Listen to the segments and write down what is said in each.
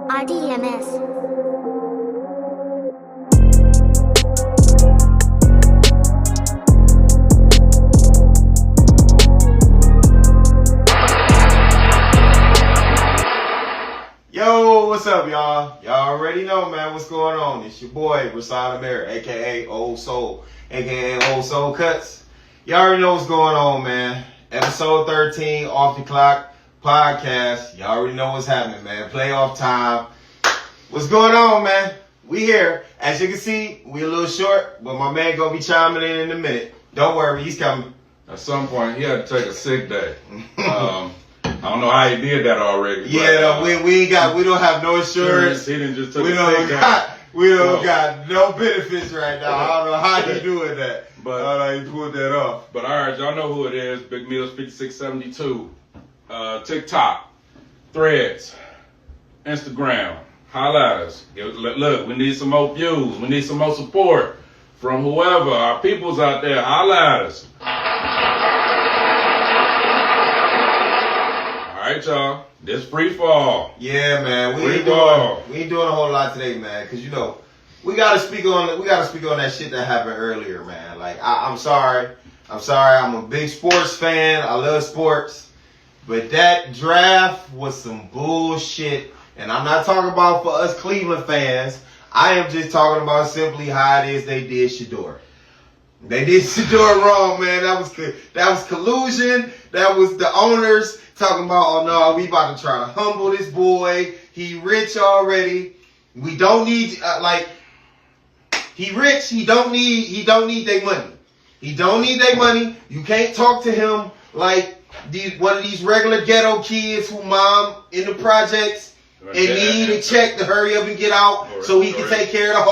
RDMS. Yo, what's up, y'all? Y'all already know, man, what's going on. It's your boy, Rasad Amir, a.k.a. Old Soul, a.k.a. Old Soul Cuts. Y'all already know what's going on, man. Episode 13, Off the Clock podcast. Y'all already know what's happening, man. Playoff time. What's going on, man? We here. As you can see, we a little short, but my man gonna be chiming in a minute. Don't worry, he's coming. At some point, he had to take a sick day. I don't know how he did that already. Yeah, but, we don't have no insurance. He didn't just take We a don't sick day. got no benefits right now. I don't know how you doing that. But I don't know how you pulled that off. But all right, y'all know who it is. Big Meals 5672. TikTok, Threads, Instagram. Holla at us. Look, we need some more views. We need some more support from whoever. Our peoples out there. Holla at us. All right, y'all. This free fall. Yeah, man. We ain't doing a whole lot today, man. Cause you know, we gotta speak on that shit that happened earlier, man. Like I'm sorry. I'm a big sports fan. I love sports. But that draft was some bullshit. And I'm not talking about for us Cleveland fans. I am just talking about simply how it is they did Shedeur. They did Shedeur wrong, man. That was collusion. That was the owners talking about, oh no, we about to try to humble this boy. He rich already. We don't need he rich. He don't need their money. He don't need their money. You can't talk to him like one of these regular ghetto kids who mom in the projects and need a check to hurry up and get out so he can take care of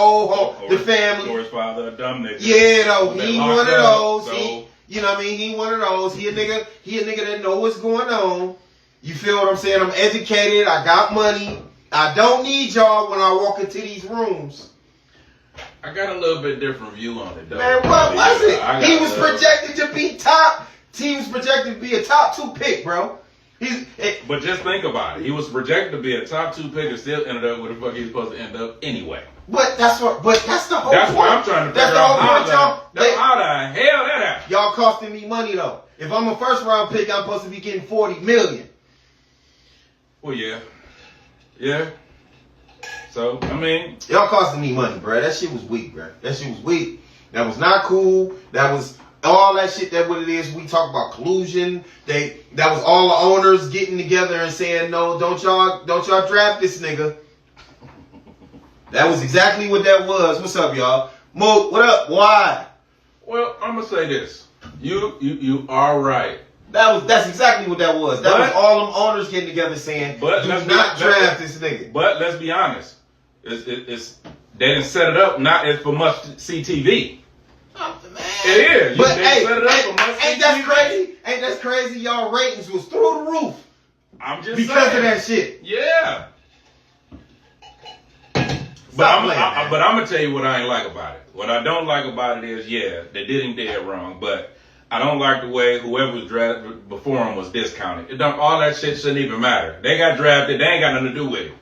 the family. Or his father, a dumb nigga. Yeah, though. He ain't one of those. So. You know what I mean? He ain't one of those. He a nigga that know what's going on. You feel what I'm saying? I'm educated. I got money. I don't need y'all when I walk into these rooms. I got a little bit different view on it, though. Man, what was it? He was projected to be top. He was projected to be a top 2 pick, bro. But just think about it. He was projected to be a top 2 pick and still ended up where the fuck he was supposed to end up anyway. But that's the whole point. That's what I'm trying to figure out. How the hell that happened? Y'all costing me money though. If I'm a first round pick, I'm supposed to be getting $40 million. Well, yeah. Yeah. So, I mean, y'all costing me money, bro. That shit was weak, bro. That shit was weak. That was not cool. That was all that shit. That what it is. We talk about collusion. That was all the owners getting together and saying, no, don't y'all draft this nigga. That was exactly what that was. What's up, y'all? Mo, what up? Why? Well, I'm gonna say this. You are right. That's exactly what that was. That was all them owners getting together saying, do not draft this nigga. But let's be honest. They didn't set it up not as for must see TV. Oh, man. It is. But ain't that crazy? Ain't that crazy? Y'all ratings was through the roof. I'm just because saying. of that shit. Yeah. But I'm gonna tell you what I ain't like about it. What I don't like about it is, yeah, they didn't dead wrong, but I don't like the way whoever was drafted before him was discounted. All that shit shouldn't even matter. They got drafted, they ain't got nothing to do with it.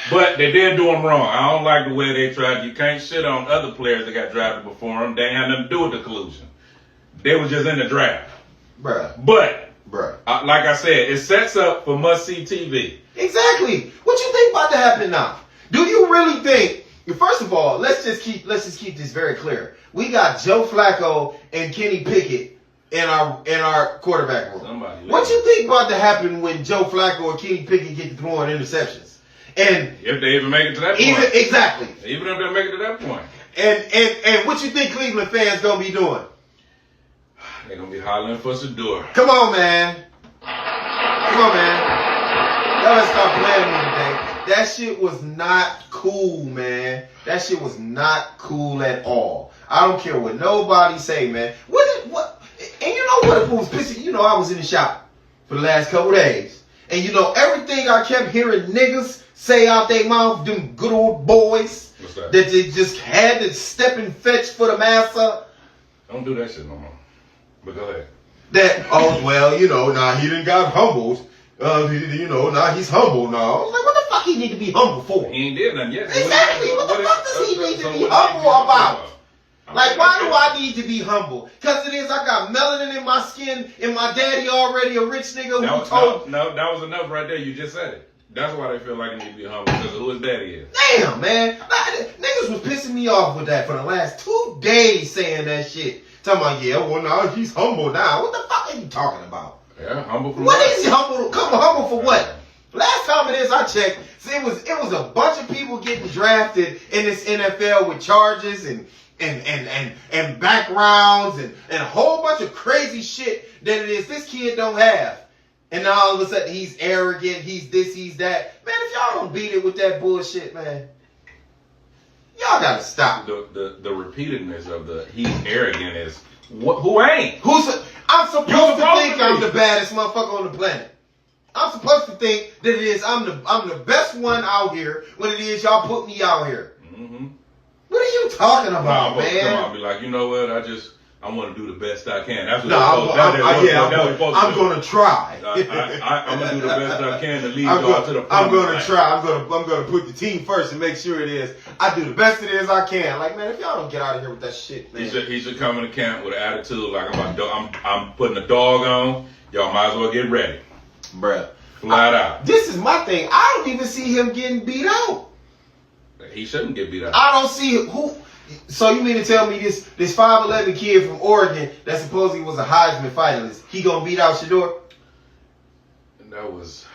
But they did do them wrong. I don't like the way they tried. You can't shit on other players that got drafted before them. They ain't had nothing to do with the collusion. They was just in the draft. Bruh. But, bruh. Like I said, it sets up for must-see TV. Exactly. What you think about to happen now? Do you really think? First of all, let's just keep this very clear. We got Joe Flacco and Kenny Pickett in our quarterback room. What you think about to happen when Joe Flacco or Kenny Pickett get to throwing interceptions? And if they even make it to that point. Exactly. Even if they make it to that point. And what you think Cleveland fans gonna be doing? They're gonna be hollering for Shedeur. Come on, man. Y'all let's stop playing with me today. That shit was not cool, man. That shit was not cool at all. I don't care what nobody say, man. What? And you know what was pissing? You know, I was in the shop for the last couple days. And you know, everything I kept hearing niggas say out their mouth, them good old boys, that they just had to step and fetch for the massa. Don't do that shit no more. But go ahead. That, oh, well, you know, he done got humbled. You know, now he's humble now. I was like, what the fuck he need to be humble for? He ain't did nothing yet. Exactly. What the fuck does he need to be humble about? Like, why do I need to be humble? Because it is, I got melanin in my skin, and my daddy already a rich nigga who told... No, that was enough right there. You just said it. That's why they feel like they need to be humble, because of who his daddy is. Damn, man. Niggas was pissing me off with that for the last 2 days saying that shit. Talking about, yeah, well, now he's humble now. What the fuck are you talking about? Yeah, humble for what? Is he humble? Humble for what? Last time it is I checked, it was a bunch of people getting drafted in this NFL with charges and backgrounds and a whole bunch of crazy shit that it is this kid don't have. And now all of a sudden he's arrogant, he's this, he's that. Man, if y'all don't beat it with that bullshit, man, y'all gotta stop. The repeatedness of the he's arrogant is who ain't? I'm supposed to think I'm the baddest motherfucker on the planet. I'm supposed to think that it is I'm the best one out here when it is y'all put me out here. Mm-hmm. What are you talking about, man? I'll be like, you know what? I want to do the best I can. That's what I'm going to try. I'm going to do the best I can to lead y'all to the front. I'm going to try. I'm going to put the team first and make sure it is. I do the best it is I can. Like, man, if y'all don't get out of here with that shit, man. He should come into camp with an attitude like I'm putting a dog on. Y'all might as well get ready. Bruh. Flat out. This is my thing. I don't even see him getting beat out. He shouldn't get beat out. I don't see who. So you mean to tell me this 5'11" kid from Oregon that supposedly was a Heisman finalist, he gonna beat out Shedeur? That was,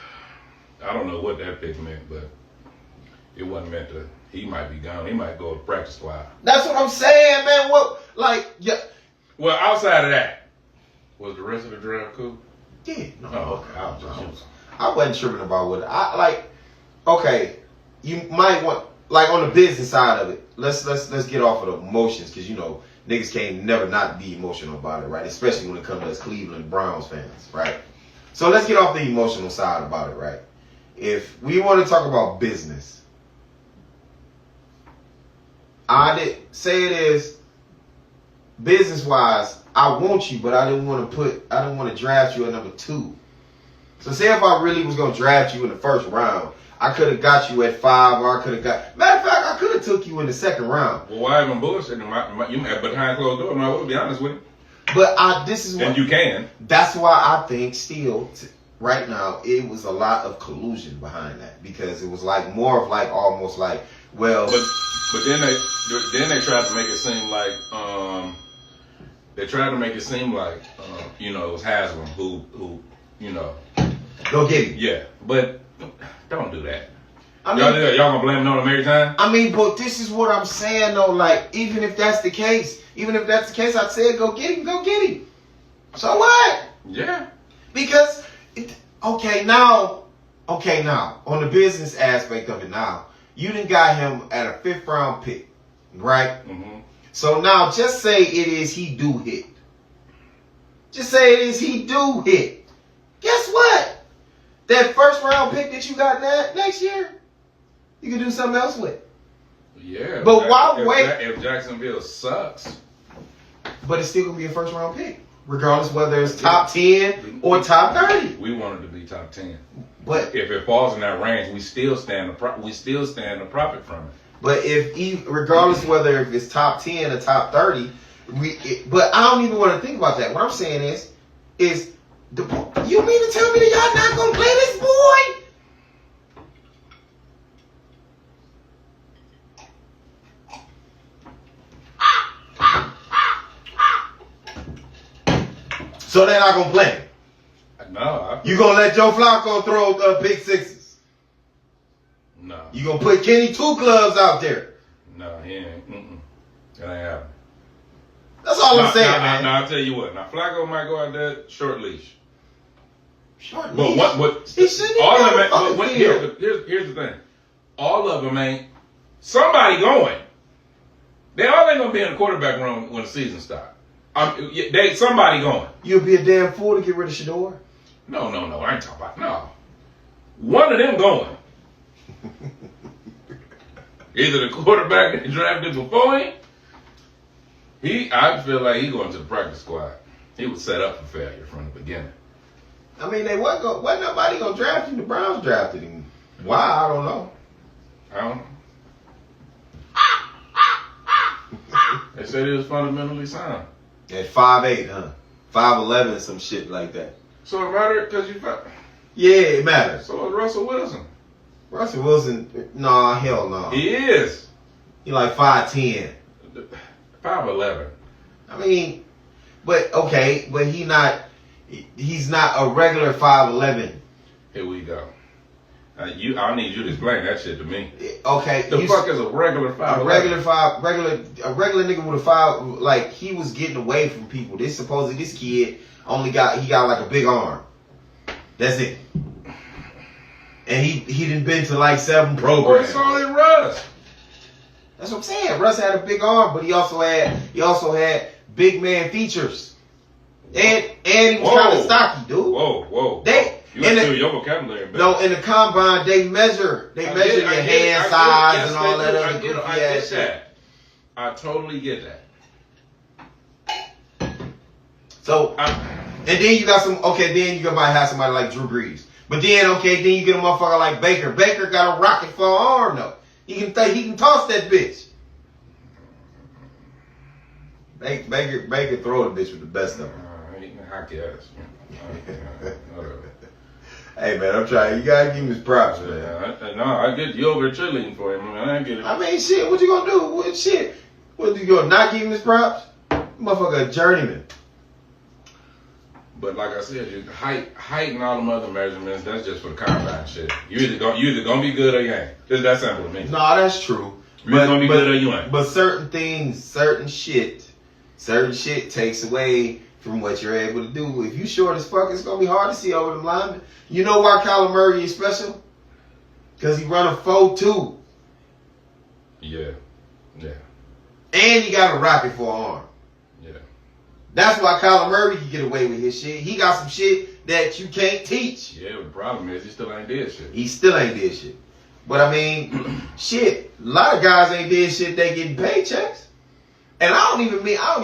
I don't know what that pick meant, but it wasn't meant to. He might be gone. He might go to practice squad. That's what I'm saying, man. What, like, yeah. Well, outside of that, was the rest of the draft cool? Yeah. No. Oh, okay. I wasn't tripping about what I like. Okay, you might want. Like on the business side of it, let's get off of the emotions, because you know niggas can't never not be emotional about it, right? Especially when it comes to us Cleveland Browns fans, right? So let's get off the emotional side about it, right? If we want to talk about business, I did say it is business wise. I want you, but I didn't want to draft you at number 2. So say if I really was gonna draft you in the first round, I could have got you at 5, or I could have got. Matter of fact, I could have took you in the second round. Well, why even bullshit? You have behind closed doors. I will be honest with you. But this is what. And you can. That's why I think still, right now, it was a lot of collusion behind that, because it was like more of like almost like, well. But then they tried to make it seem like you know, it was Haslam who you know. Go get him. Yeah, but. Don't do that. I mean, y'all gonna blame it on him every time? I mean, but this is what I'm saying though. Like, even if that's the case, I said go get him. So what? Yeah. Because, okay, now, on the business aspect of it now, you done got him at a 5th round pick, right? Mm-hmm. So now, just say it is he do hit. Just say it is he do hit. Guess what? That 1st round pick that you got next year, you can do something else with. Yeah. But why wait? If Jacksonville sucks. But it's still going to be a 1st round pick, regardless whether it's top 10 or top 30. We want it to be top 10. But if it falls in that range, we still stand to profit from it. But regardless whether if it's top 10 or top 30, but I don't even want to think about that. What I'm saying is you mean to tell me that y'all not gonna play this boy? So they're not gonna play him? No. You gonna let Joe Flacco throw pick sixes? No. You gonna put Kenny 2 Gloves out there? No, he ain't. That ain't happening. That's all I'm saying, man. Now I'll tell you what. Now Flacco might go out there short leash. Short leash. But what? He shouldn't all of them. Here's the thing. All of them ain't somebody going. They all ain't gonna be in the quarterback room when the season starts. Somebody going. You'll be a damn fool to get rid of Shedeur. No. I ain't talking about no. One of them going. Either the quarterback that drafted before him. I feel like he going to the practice squad. He was set up for failure from the beginning. I mean, they wasn't nobody gonna draft him. The Browns drafted him. Why? I don't know. I don't know. They said he was fundamentally sound. At 5'8", huh? 5'11", some shit like that. So it mattered because you felt. Yeah, it matters. So is Russell Wilson. Russell Wilson, nah, hell no. He is. He like 5'10". 5'11". I mean, but okay, but he's not a regular 5'11". Here we go. I need you to explain that shit to me. Okay, The fuck is a regular 5'11"? a regular nigga with a 5, like he was getting away from people. This kid he got like a big arm. That's it. And he done been to like 7 programs. What's all in Russ? That's what I'm saying. Russ had a big arm, but he also had big man features. And he was kind of stocky, dude. Whoa. You in went to your vocabulary, man. No, in the combine they measure your hand size and all that other goofy ass shit. I totally get that. So and then you got then you might have somebody like Drew Brees. But then then you get a motherfucker like Baker. Baker got a rocket for an arm though. He can toss that bitch. Baker throw the bitch with the best of them. I guess. Whatever. Hey man, I'm trying. You gotta give him his props, man. I get you over cheerleading for him. Man. I get it. I mean, shit. What you gonna do? What you gonna not give him his props? Motherfucker, a journeyman. But like I said, height and all them other measurements, that's just for the combine shit. You either gonna be good or you ain't. It's that simple to me. No, that's true. You either gonna be good or you ain't. But certain things, certain shit takes away from what you're able to do. If you short as fuck, it's gonna be hard to see over them linemen. You know why Kyler Murray is special? Because he run a 4.2. Yeah. And he got a rocket for an arm. Yeah. That's why Kyler Murray can get away with his shit. He got some shit that you can't teach. Yeah, but the problem is he still ain't did shit. He still ain't did shit. But I mean, shit, a lot of guys ain't did shit, they getting paychecks. And I don't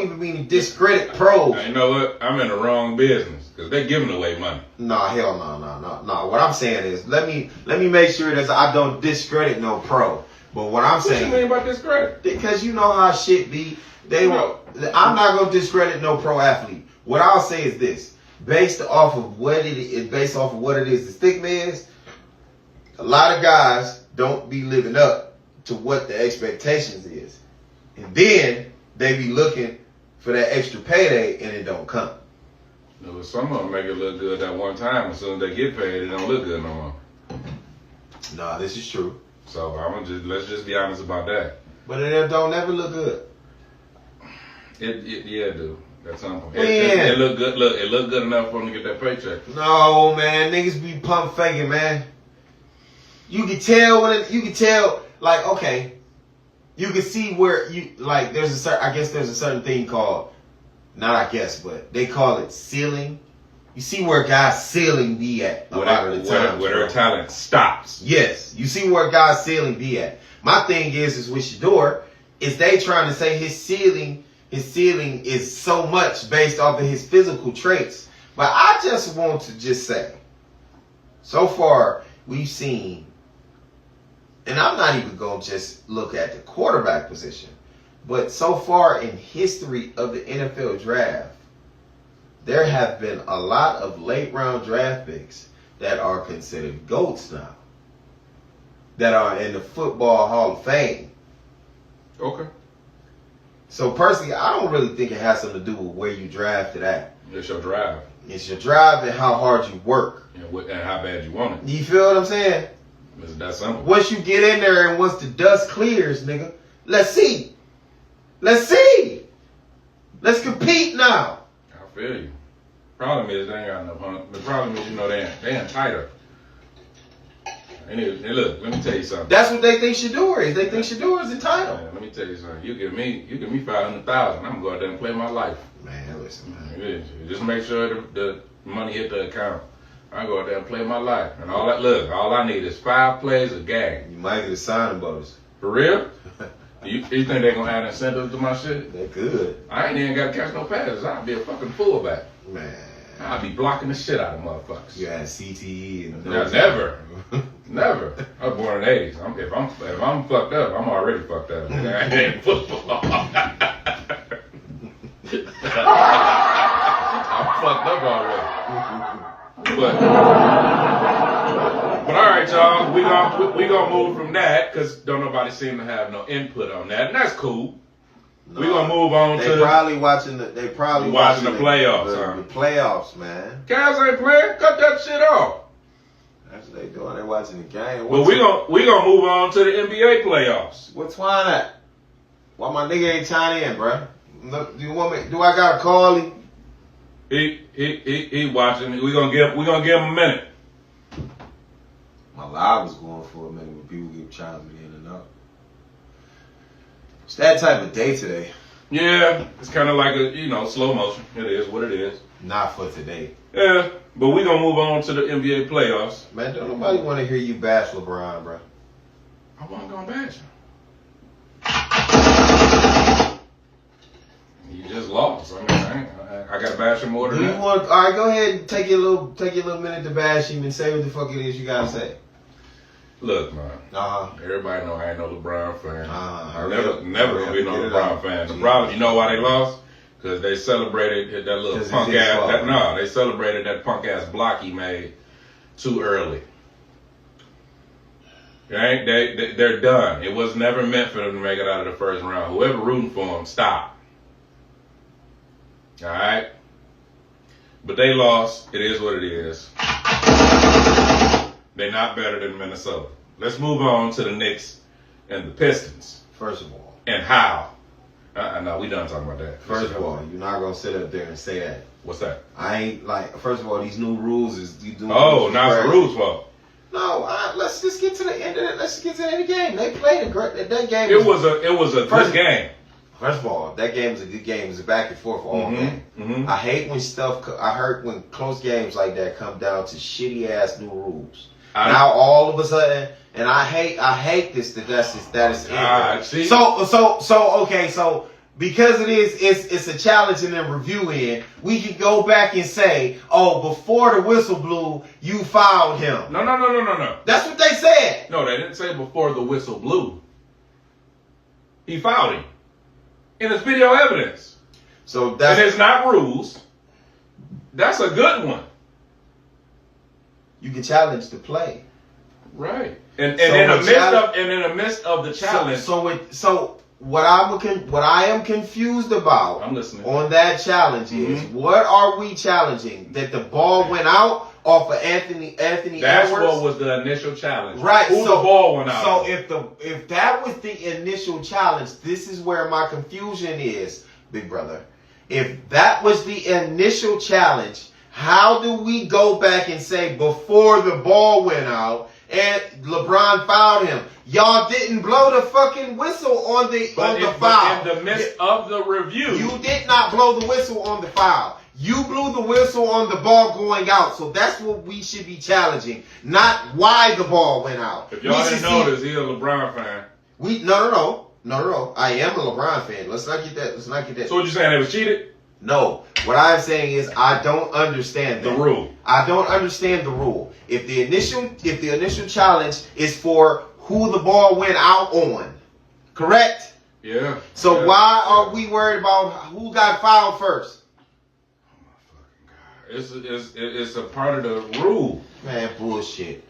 even mean to discredit pros. Now, you know what? I'm in the wrong business because they giving away money. Nah, hell no. What I'm saying is, let me make sure that I don't discredit no pro. But what I'm saying, what you mean by discredit? Because you know how shit be. I'm not gonna discredit no pro athlete. What I'll say is this: based off of what it is, the stigma is. A lot of guys don't be living up to what the expectations is, and then they be looking for that extra payday and it don't come. No, some of them make it look good that one time. As soon as they get paid, it don't look good no more. Nah, this is true. So let's just be honest about that. But it don't never look good. It do. That's something. Man. It look good. Look, it look good enough for them to get that paycheck. No, man, niggas be pump faking, man. You can tell like, okay, you can see where there's a certain thing called, but they call it ceiling. You see where guys' ceiling be at a lot of the time. Where their talent stops. Yes, you see where guys' ceiling be at. My thing is with Shador, is they trying to say his ceiling is so much based off of his physical traits. But I just want to say, so far we've seen, and I'm not even going to just look at the quarterback position, but so far in history of the NFL draft, there have been a lot of late round draft picks that are considered GOATs now, that are in the Football Hall of Fame. Okay. So personally, I don't really think it has something to do with where you drafted at. It's your drive. It's your drive and how hard you work. And how bad you want it. You feel what I'm saying? It's that simple. Once you get in there and once the dust clears, nigga, let's see. Let's see. Let's compete now. I feel you. Problem is they ain't got enough hunt. The problem is, they ain't tighter. And look, let me tell you something. That's what they think Shador is. They think Shador is entitled. Man, let me tell you something. You give me $500,000, I'm gonna go out there and play my life. Man, listen, man. Just make sure the money hit the account. I go out there and play my life. And all I need is 5 plays a game. You might get a signing bonus. For real? You think they're gonna add incentives to my shit? They could. I ain't even gotta catch no passes. I'd be a fucking fullback. Man. I'll be blocking the shit out of motherfuckers. You had CTE and Never. Never. I was born in the 80s. If I'm fucked up, I'm already fucked up. I ain't football. I'm fucked up already. But all right, y'all. We gonna move from that because don't nobody seem to have no input on that, and that's cool. No, we gonna move on to probably watching the playoffs. The playoffs, man. Cavs ain't playing. Cut that shit off. That's what they doing. They watching the game. But we gonna move on to the NBA playoffs. What's Twine at? Why my nigga ain't chiming in, bro? Look, do I gotta call him? He watching. We gonna give him a minute. My live was going for a minute when people keep chiming in and out. It's that type of day today. Yeah, it's kind of like a slow motion. It is what it is. Not for today. Yeah, but we gonna move on to the NBA playoffs. Man, don't nobody want to hear you bash LeBron, bro. I wasn't gonna bash him. You just lost. I mean, I got to bash him more than that. All right, go ahead and take your little minute to bash him and say what the fuck it is you gotta say. Look, man. Everybody know I ain't no LeBron fan. Never gonna be no LeBron fan. The problem, you know why they lost? Because they celebrated that little punk ass. They celebrated that punk ass block he made too early. They're done. It was never meant for them to make it out of the first round. Whoever rooting for them, stop. All right, but they lost. It is what it is. They're not better than Minnesota. Let's move on to the Knicks and the Pistons. First of all, and how? No, we done talking about that. First of all, you're not gonna sit up there and say that. What's that? I ain't like. First of all, these new rules is you doing. Oh, now it's the rules fault. No, let's just get to the end of it. Let's just get to the end of the game. They played a great. That game. It was a good game. First of all, that game was a good game. It was a back and forth all game. Mm-hmm. I hate when when close games like that come down to shitty ass new rules. Now all of a sudden, and I hate this that is see? So because it's a challenge in the review end, we can go back and say, oh, before the whistle blew, you fouled him. No. That's what they said. No, they didn't say before the whistle blew. He fouled him. And it's video evidence. So and it's not rules. That's a good one. You can challenge the play. Right. And in the midst of the challenge. So what I am confused about I'm listening. On that challenge is what are we challenging? That the ball went out off of Anthony Edwards? That's what was the initial challenge. Right. The ball went out. So if that was the initial challenge, this is where my confusion is, big brother. If that was the initial challenge, how do we go back and say before the ball went out and LeBron fouled him? Y'all didn't blow the fucking whistle on the foul. In the midst of the review. You did not blow the whistle on the foul. You blew the whistle on the ball going out. So that's what we should be challenging. Not why the ball went out. If y'all didn't notice, he's a LeBron fan. No. I am a LeBron fan. Let's not get that. So what you saying? They was cheated? No. What I'm saying is I don't understand the rule. I don't understand the rule. If the initial challenge is for who the ball went out on, correct? Yeah. So why are we worried about who got fouled first? It's a part of the rule. Man, bullshit.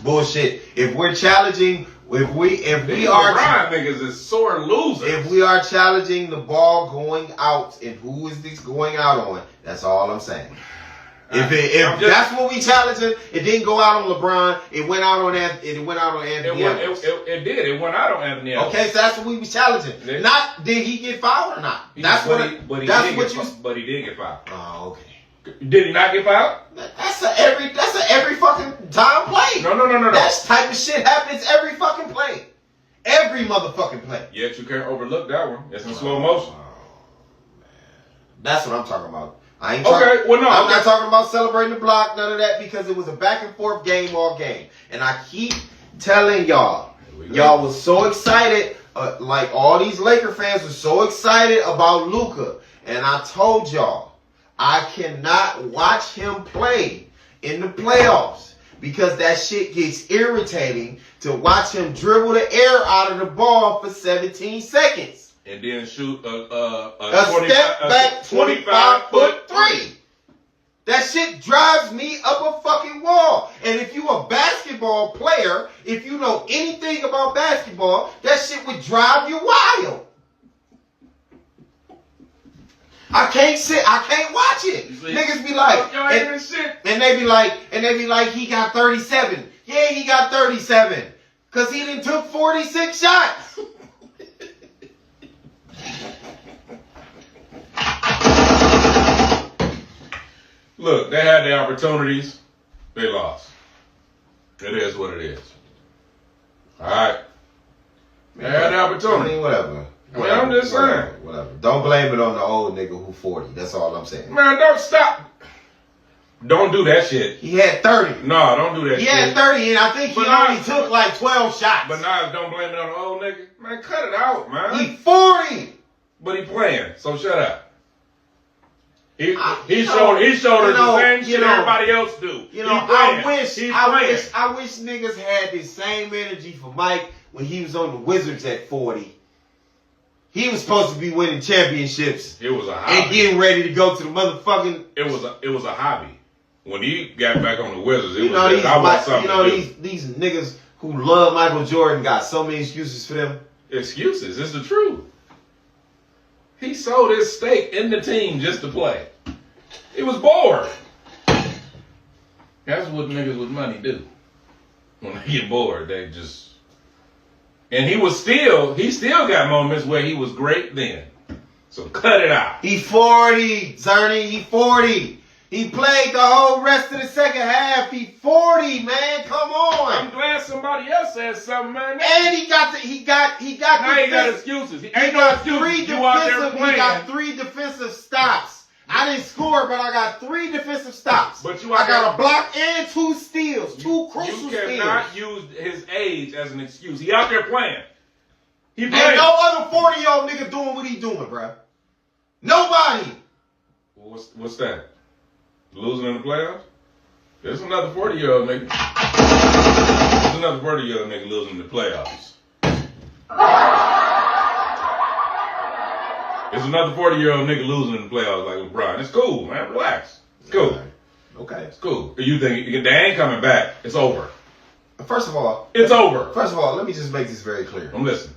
Bullshit. If we're challenging, if we are niggas is sore losers. If we are challenging the ball going out and who is this going out on, that's all I'm saying. If that's what we challenging, it didn't go out on LeBron. It went out on Anthony. It did. It went out on Anthony. Okay, so that's what we was challenging. Not did he get fouled or not? But he did get fouled. Oh, okay. Did he not get fouled? That's a every fucking time play. No. That type of shit happens every fucking play. Every motherfucking play. Yet you can't overlook that one. It's in slow motion. Man. That's what I'm talking about. I'm not talking about celebrating the block, none of that, because it was a back and forth game all game. And I keep telling y'all was so excited, like all these Laker fans were so excited about Luka. And I told y'all, I cannot watch him play in the playoffs because that shit gets irritating to watch him dribble the air out of the ball for 17 seconds. And then shoot a step back 25-foot three. That shit drives me up a fucking wall. And if you a basketball player, if you know anything about basketball, that shit would drive you wild. I can't watch it. Niggas be like, and they be like, he got 37. Yeah, he got 37. Cause he done took 46 shots. Look, they had the opportunities. They lost. It is what it is. All right. They had the opportunity. I mean, whatever. I'm just saying. Whatever. Don't blame it on the old nigga who 40. That's all I'm saying. Man, don't stop. Don't do that shit. He had 30. No, don't do that shit. He had 30, and I think he only took like 12 shots. But now don't blame it on the old nigga. Man, cut it out, man. He 40. But he playing, so shut up. He showed her the same shit everybody else do. You know, I wish niggas had the same energy for Mike when he was on the Wizards at 40. He was supposed to be winning championships. It was a hobby. And getting ready to go to the motherfucking. It was a hobby. When he got back on the Wizards, these niggas who love Michael Jordan got so many excuses for them. Excuses? It's the truth. He sold his stake in the team just to play. He was bored. That's what niggas with money do. When they get bored, they just. And he still got moments where he was great then. So cut it out. He 40, Zerny. He 40. He played the whole rest of the second half. He 40, man. Come on. I'm glad somebody else said something, man. And he got excuses. He got 3 defensive stops. I didn't score, but I got 3 defensive stops. But I got a block and 2 steals. 2 crucial steals. You cannot use his age as an excuse. He out there playing. He playing. Ain't no other 40-year-old nigga doing what he doing, bro. Nobody. What's that? Losing in the playoffs? There's another 40-year-old nigga. There's another 40-year-old nigga losing in the playoffs. There's another 40-year-old nigga losing in the playoffs like LeBron. It's cool, man. Relax. It's cool. Okay. It's cool. You think they ain't coming back? It's over. First of all, it's over. First of all, let me just make this very clear. I'm listening.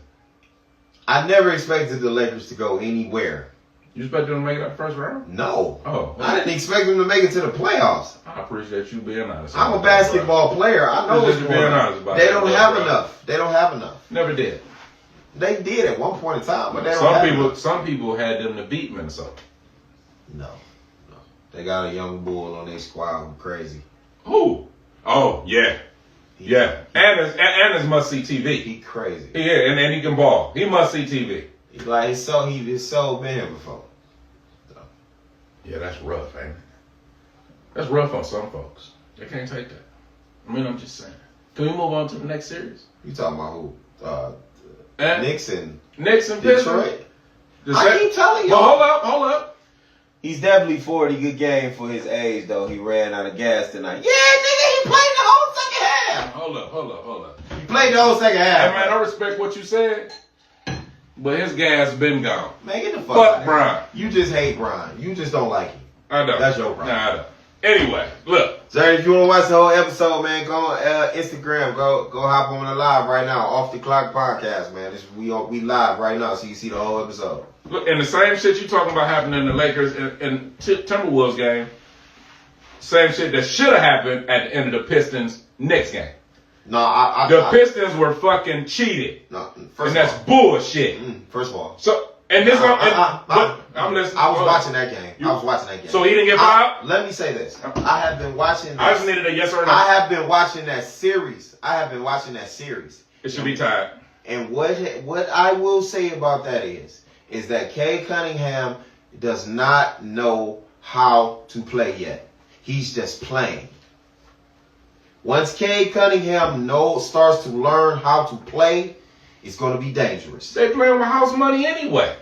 I never expected the Lakers to go anywhere. You expect them to make it up first round? No. Oh. Okay. I didn't expect them to make it to the playoffs. I appreciate you being honest. I'm a basketball player. I know what's going on. They don't have enough. They don't have enough. Never did. They did at one point in time, but they don't have enough. Some people had them to beat Minnesota. No. They got a young bull on their squad who's crazy. Who? Oh, yeah. Yeah. And it's must-see TV. He crazy. Yeah, and he can ball. He must-see TV. His soul been here before. So. Yeah, that's rough, ain't it? That's rough on some folks. They can't take that. I mean, I'm just saying. Can we move on to the next series? You talking about who? Knicks and Detroit. I keep telling you. Well, hold up. He's definitely 40. Good game for his age, though. He ran out of gas tonight. Yeah, nigga, he played the whole second half. Hold up. He played the whole second half. Hey, man, I respect what you said. But his gas been gone. Man, get the fuck out of Brian. You just hate Brian. You just don't like him. I don't. That's your problem. Nah, I don't. Anyway, look. Sir, if you want to watch the whole episode, man, go on Instagram. Go hop on the live right now. Off the Clock podcast, man. We live right now, so you see the whole episode. Look, and the same shit you talking about happening in the Lakers and Timberwolves game, same shit that should have happened at the end of the Pistons Knicks game. No, the Pistons were fucking cheated. No, that's bullshit. First of all. So, and this I'm listening. I was watching that game. So he didn't get fouled? Let me say this. I have been watching this. I just needed a yes or no. I have been watching that series. It should be tied. And what I will say about that is that Cade Cunningham does not know how to play yet. He's just playing. Once Cade Cunningham starts to learn how to play, it's going to be dangerous. They playing with house money anyway.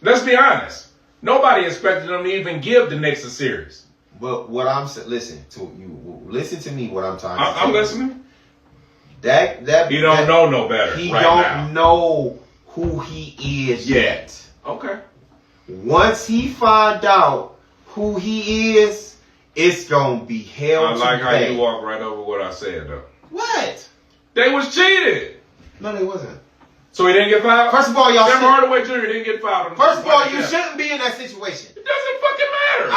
Let's be honest. Nobody expected them to even give the Knicks a series. But what I'm saying, listen to me. What I'm talking. I'm listening. He don't know no better. He right don't now. know who he is yet. Okay. Once he find out who he is, it's gonna be hell. I like how you walk right over what I said though. What? They was cheated. No, they wasn't. So he didn't get fouled? First of all, y'all. Tim Hardaway Jr. didn't get fouled. First of all, you shouldn't be in that situation. It doesn't fucking matter.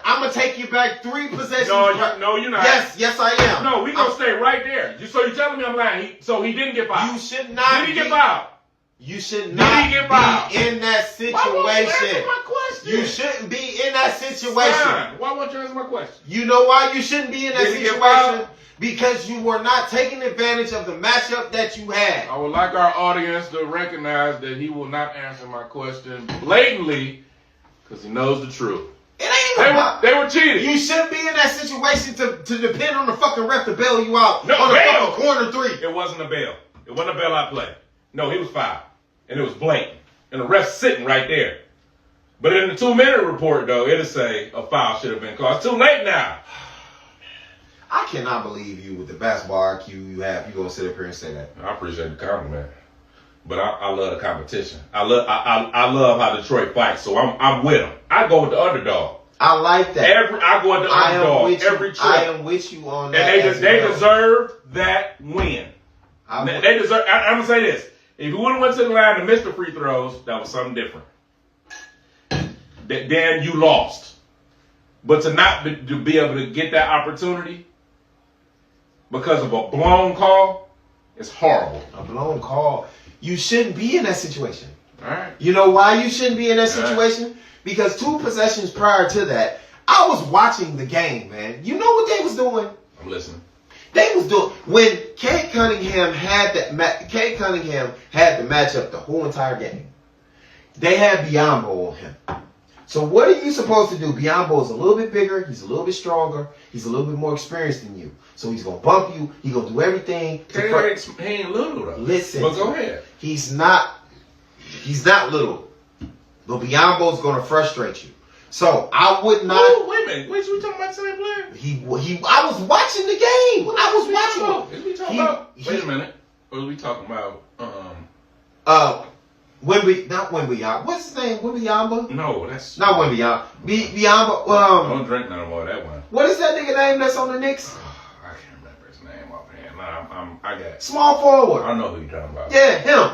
I'm gonna take you back 3 possessions. No, you're not. Yes, I am. No, we gonna stay right there. So you're telling me I'm lying? So he didn't get fouled. You should not. Did he get fouled? You should not be in that situation. Why won't you answer my question? You shouldn't be in that situation. Fine. Why won't you answer my question? You know why you shouldn't be in that Did he get situation? fouled? Because you were not taking advantage of the matchup that you had. I would like our audience to recognize that he will not answer my question blatantly because he knows the truth. It ain't about. They were cheated. You shouldn't be in that situation to depend on the fucking ref to bail you out No, on the bail. fucking corner 3. It wasn't a bail. It wasn't a bailout play. No, he was fouled. And it was blatant. And the ref's sitting right there. But in the 2-minute report, though, it'll say a foul should have been called. It's too late now. I cannot believe you with the basketball IQ you have. You gonna sit up here and say that? I appreciate the compliment, but I love the competition. I love how Detroit fights, so I'm with them. I go with the underdog. I like that. I go with the underdog every trip. I am with you on that. And they deserve that win. They deserve. I'm gonna say this: if you would have went to the line and missed the free throws, that was something different. Then you lost. But to be able to get that opportunity because of a blown call, it's horrible. A blown call. You shouldn't be in that situation. All right. You know why you shouldn't be in that situation? Right. Because 2 possessions prior to that, I was watching the game, man. You know what they was doing? I'm listening. They was doing when Cade Cunningham had the matchup the whole entire game. They had Biyombo on him. So what are you supposed to do? Biyombo is a little bit bigger. He's a little bit stronger. He's a little bit more experienced than you. So he's going to bump you. He's going to do everything. He ain't little, though. Listen. But go ahead. He's not little. But Biyombo's going to frustrate you. So I would not. Ooh, wait a minute. Wait, we talking about the same player? I was watching the game. Wait a minute. What are we talking about? What's his name? Wembanyama? No, that's not Wembanyama. Biyombo. Don't drink none more of that one. What is that nigga name that's on the Knicks? I can't remember his name offhand. I got it. Small forward. I know who you're talking about. Yeah, him.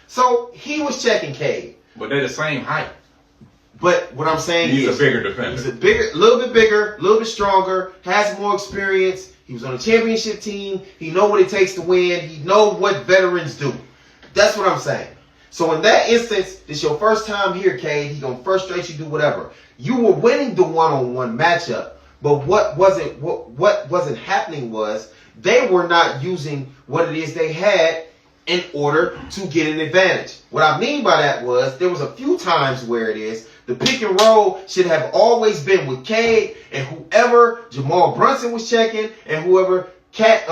So he was checking Cade. But they're the same height. But what I'm saying he's a bigger defender. He's a little bit bigger, a little bit stronger, has more experience. He was on a championship team. He know what it takes to win. He know what veterans do. That's what I'm saying. So in that instance, it's your first time here, Cade. He gonna frustrate you, do whatever. You were winning the one-on-one matchup, but what wasn't happening was they were not using what it is they had in order to get an advantage. What I mean by that was there was a few times where it is the pick and roll should have always been with Cade and whoever Jamal Brunson was checking and whoever Cat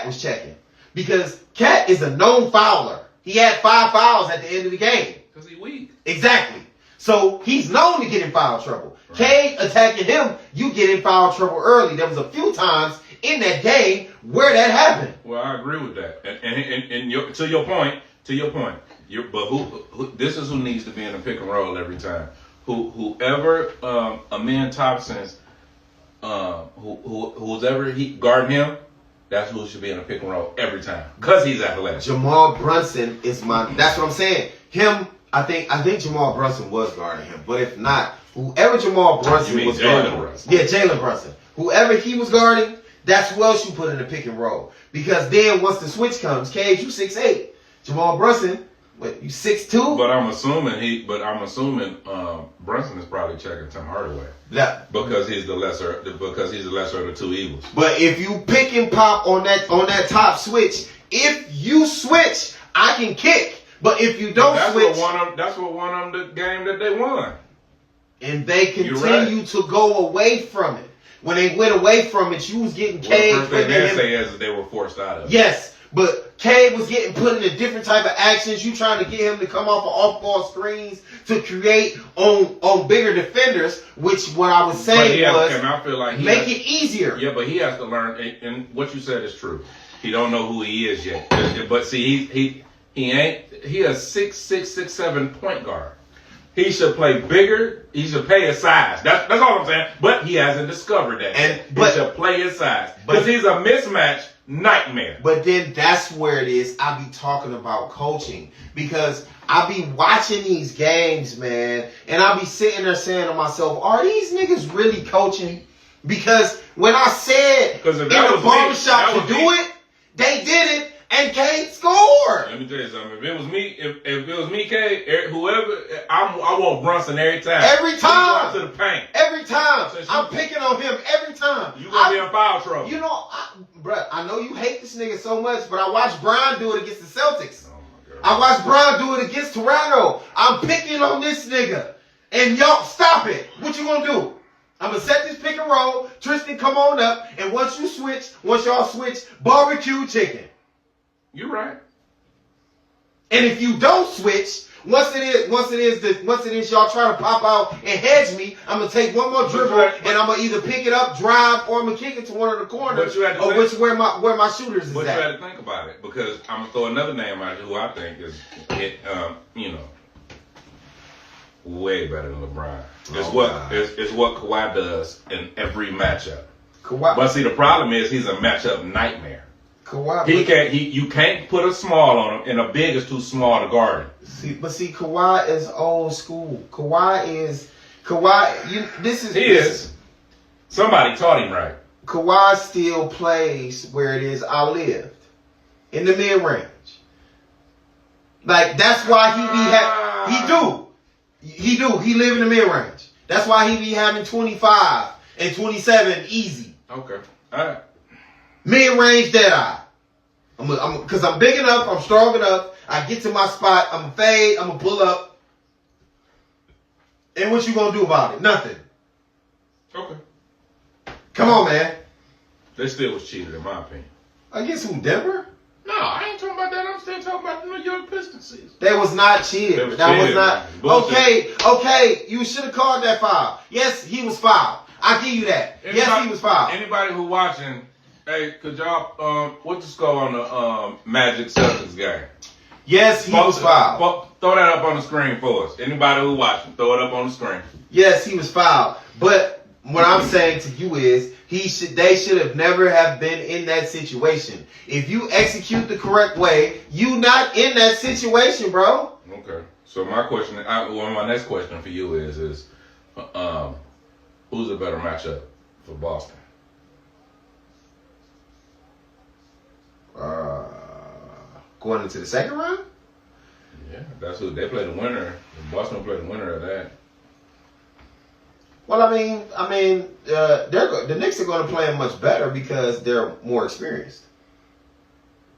was checking, because Cat is a known fouler. He had 5 fouls at the end of the game. Because he's weak. Exactly. So he's known to get in foul trouble. Right. Cade attacking him, you get in foul trouble early. There was a few times in that game where that happened. Well, I agree with that. And to your point, but this is who needs to be in the pick and roll every time. Whoever Amen Thompson's who's ever he guarding him, that's who should be in a pick and roll every time. Because he's athletic. Jamal Brunson is that's what I'm saying. I think Jamal Brunson was guarding him. But if not, whoever Jamal Brunson was guarding. Yeah, Jalen Brunson. Whoever he was guarding, that's who else you put in the pick and roll. Because then once the switch comes, Cade, you 6'8". Jamal Brunson, what, you 6'2"? But I'm assuming Brunson is probably checking Tim Hardaway. Because he's the lesser of the 2 evils. But if you pick and pop on that top switch, if you switch, I can kick. But if you don't switch, that's what won them the game that they won. And they continue to go away from it. When they went away from it, you was getting Cade. The first thing they say is that they were forced out of it. Yes, But Cade was getting put in a different type of actions. You trying to get him to come off of off-ball screens to create on bigger defenders, which what I was saying was I feel like make it easier. Yeah, but he has to learn, and what you said is true. He don't know who he is yet. But see, he a 6'7" point guard. He should play bigger. He should play his size. That's all I'm saying. But he hasn't discovered that. He should play his size because he's a mismatch nightmare. But then that's where it is. I be talking about coaching because I be watching these games, man, and I be sitting there saying to myself, "Are these niggas really coaching?" Because when I said in the barbershop to do it, they did it. And Cade scored. Let me tell you something. If it was me, Cade, whoever, I want Brunson every time. Every time. To the paint. Every time. I'm picking on him every time. You gonna be in foul trouble. You know, bruh, I know you hate this nigga so much, but I watched Brian do it against the Celtics. Oh my God. I watched Brian do it against Toronto. I'm picking on this nigga. And y'all, stop it. What you gonna do? I'm gonna set this pick and roll. Tristan, come on up. And once y'all switch, barbecue chicken. You're right. And if you don't switch, once it is y'all trying to pop out and hedge me, I'm gonna take one more dribble and I'm gonna either pick it up, drive, or I'm gonna kick it to one of the corners, where my shooters is but at. But you had to think about it because I'm gonna throw another name out who I think is way better than LeBron. It's what Kawhi does in every matchup. But see, the problem is he's a matchup nightmare. Kawhi, you can't put a small on him, and a big is too small to guard him. See, Kawhi is old school. Somebody taught him right. Kawhi still plays where it is I lived, in the mid range. Like that's why he live in the mid range. That's why he be having 25 and 27 easy. Okay, all right. Mid-range dead eye. Because I'm big enough, I'm strong enough, I get to my spot, I'm going to fade, I'm going to pull up. And what you going to do about it? Nothing. Okay. Come on, man. They still was cheated, in my opinion. Against who, Denver? No, I ain't talking about that. I'm still talking about the New York Pistons season. They was not cheated. That was not. Okay, you should have called that foul. Yes, he was fouled. I give you that. Yes, he was fouled. Anybody who watching, hey, could y'all, what's the score on the Magic Celtics game? Yes, he was fouled. Throw that up on the screen for us. Anybody who watching, throw it up on the screen. Yes, he was fouled. But what I'm saying to you is, they should have never have been in that situation. If you execute the correct way, you not in that situation, bro. Okay. So my next question for you is who's a better matchup for Boston? Going into the second round? Yeah, that's who they play the winner. Boston play the winner of that. Well, I mean, the Knicks are going to play them much better because they're more experienced.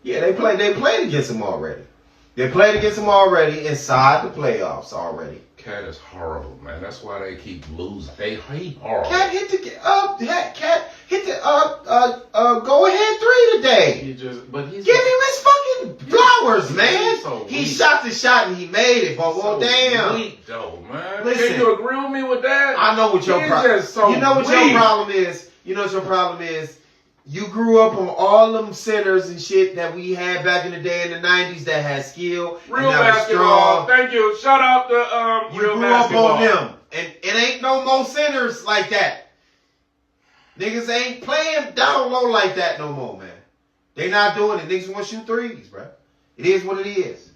Yeah, they played against them already. They played against them already inside the playoffs already. Cat is horrible, man. That's why they keep losing. He horrible. Cat hit the go ahead three today. Give him his fucking flowers, man. He shot the shot and he made it, but well, damn. Weak though, man. Listen, can you agree with me with that? I know what your problem. You know what your problem is. You know what your problem is. You grew up on all them centers and shit that we had back in the day in the 90s that had skill. Real basketball. Thank you. Shout out to you grew up on them. And it ain't no more centers like that. Niggas ain't playing down low like that no more, man. They not doing it. Niggas want to shoot threes, bro. It is what it is.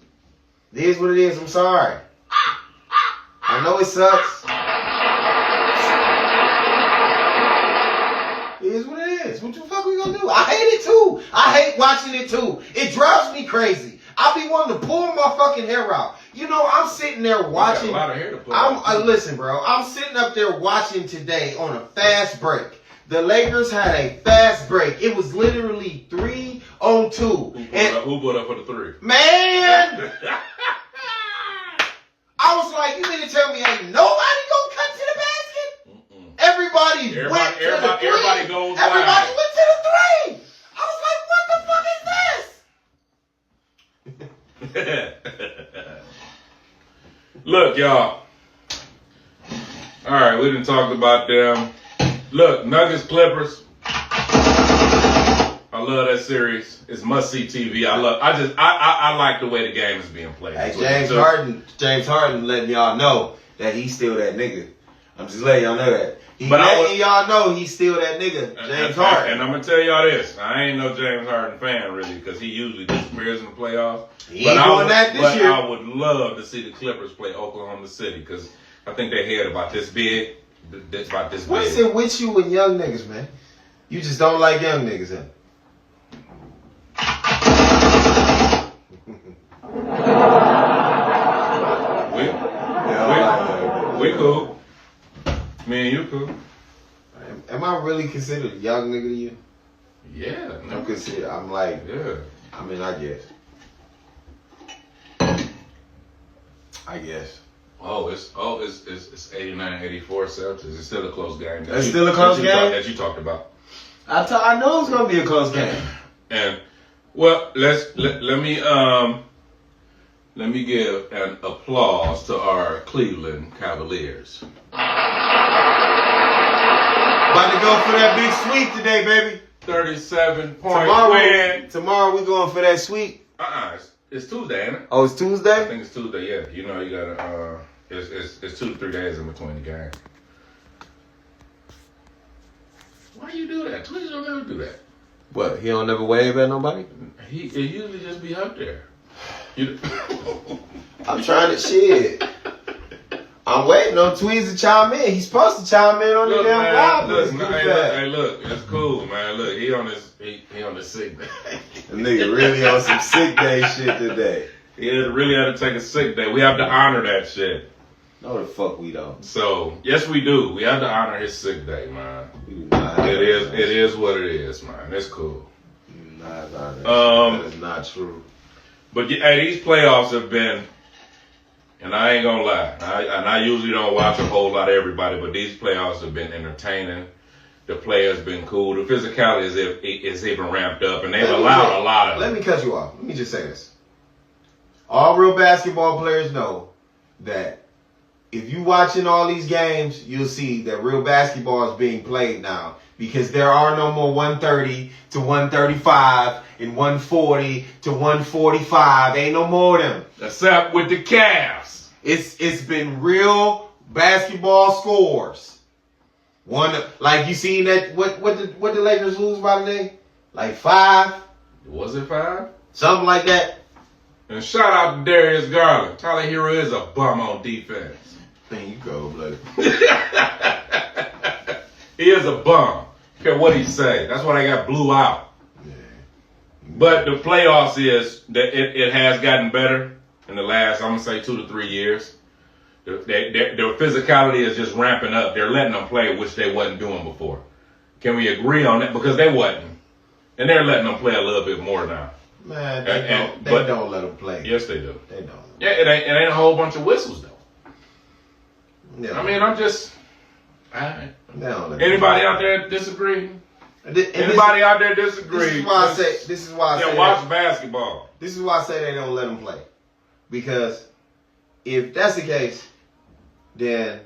It is what it is. I'm sorry. I know it sucks. It is what it is. What the fuck we gonna do? I hate it too. I hate watching it too. It drives me crazy. I be wanting to pull my fucking hair out. You know, I'm sitting there watching. You got a lot of hair to pull out. Listen, bro. I'm sitting up there watching today on a fast break. The Lakers had a fast break. It was literally 3-on-2. Who put up for the three? Man! I was like, you mean to tell me ain't nobody gonna cut to the basket? Everybody went to the three. Everybody goes Everybody went to the three. I was like, what the fuck is this? Look, y'all. All right, we done talked about them. Look, Nuggets Clippers. I love that series. It's must-see TV. I like the way the game is being played. Hey, James Harden letting y'all know that he's still that nigga. I'm just letting y'all know that. Y'all know he's still that nigga, James Harden. And I'm going to tell y'all this. I ain't no James Harden fan, really, because he usually disappears in the playoffs. He ain't doing that this year. I would love to see the Clippers play Oklahoma City, because I think their head about this big. What's it with you and young niggas, man? You just don't like young niggas, huh? We cool. Me and you cool. Am I really considered a young nigga to you? Yeah. No. I'm considered. I'm like. Yeah. I mean, I guess. Oh, it's 89-84 Celtics. It's still a close game. It's still a close game that you talked about. I know it's gonna be a close game. And well, let me give an applause to our Cleveland Cavaliers. About to go for that big sweep today, baby. 37-point win. Tomorrow we going for that sweep. It's Tuesday, ain't it? Oh, it's Tuesday? I think it's Tuesday, yeah. You know, you gotta, it's 2 to 3 days in between the games. Why you do that? Twitch don't never do that. What, he don't never wave at nobody? It usually just be up there. I'm trying to shit. I'm waiting on Tweez to chime in. He's supposed to chime in on the damn live. Look, it's cool, man. Look, he on his sick day. The nigga really on some sick day shit today. He really had to take a sick day. We have to honor that shit. No, the fuck we don't. So yes, we do. We have to honor his sick day, man. We do not. It is what it is, man. It's cool. That is not true. But hey, these playoffs have been. And I ain't gonna lie, I usually don't watch a whole lot of everybody, but these playoffs have been entertaining. The players been cool. The physicality is even ramped up, and they've allowed a lot of. Let me cut you off. Let me just say this: all real basketball players know that if you watching all these games, you'll see that real basketball is being played now because there are no more 130 to 135 and 140 to 145. Ain't no more of them. Except with the Cavs. It's been real basketball scores. Like you seen that what the Lakers lose by today? Like 5? Was it 5? Something like that. And shout out to Darius Garland. Tyler Hero is a bum on defense. There you go, blood. He is a bum. Care what he say. That's why they got blew out. Yeah. But the playoffs is that it has gotten better in the last, I'm gonna say 2 to 3 years. Their physicality is just ramping up. They're letting them play, which they wasn't doing before. Can we agree on that? Because they wasn't, and they're letting them play a little bit more now. Man, they don't let them play. Yes, they do. They don't. Yeah, it ain't a whole bunch of whistles though. Yeah. I mean, anybody out there disagree? Anybody out there disagree? This is why I say. Watch basketball. This is why I say they don't let them play. Because if that's the case, then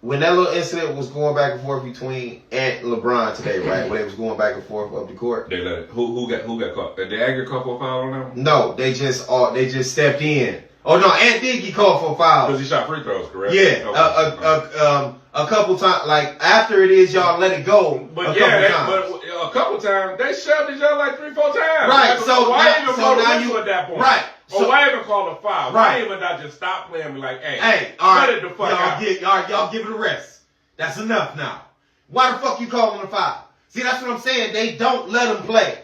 when that little incident was going back and forth between Ant and LeBron today, right? When they was going back and forth up the court. They let it. Who got caught? Did the Agger call for a foul on them? No, they just stepped in. Oh no, Ant did get called for a foul. Because he shot free throws, correct? Yeah. Okay. A couple times, like after it is y'all let it go. But a couple times they shoved each other like 3-4 times. Right. So why even call the whistle at that point? Right. Or why even call a foul? Right. Why even not just stop playing and be like, hey, all right, cut it the fuck out. Y'all give it a rest. That's enough now. Why the fuck you calling a foul? See, that's what I'm saying. They don't let them play.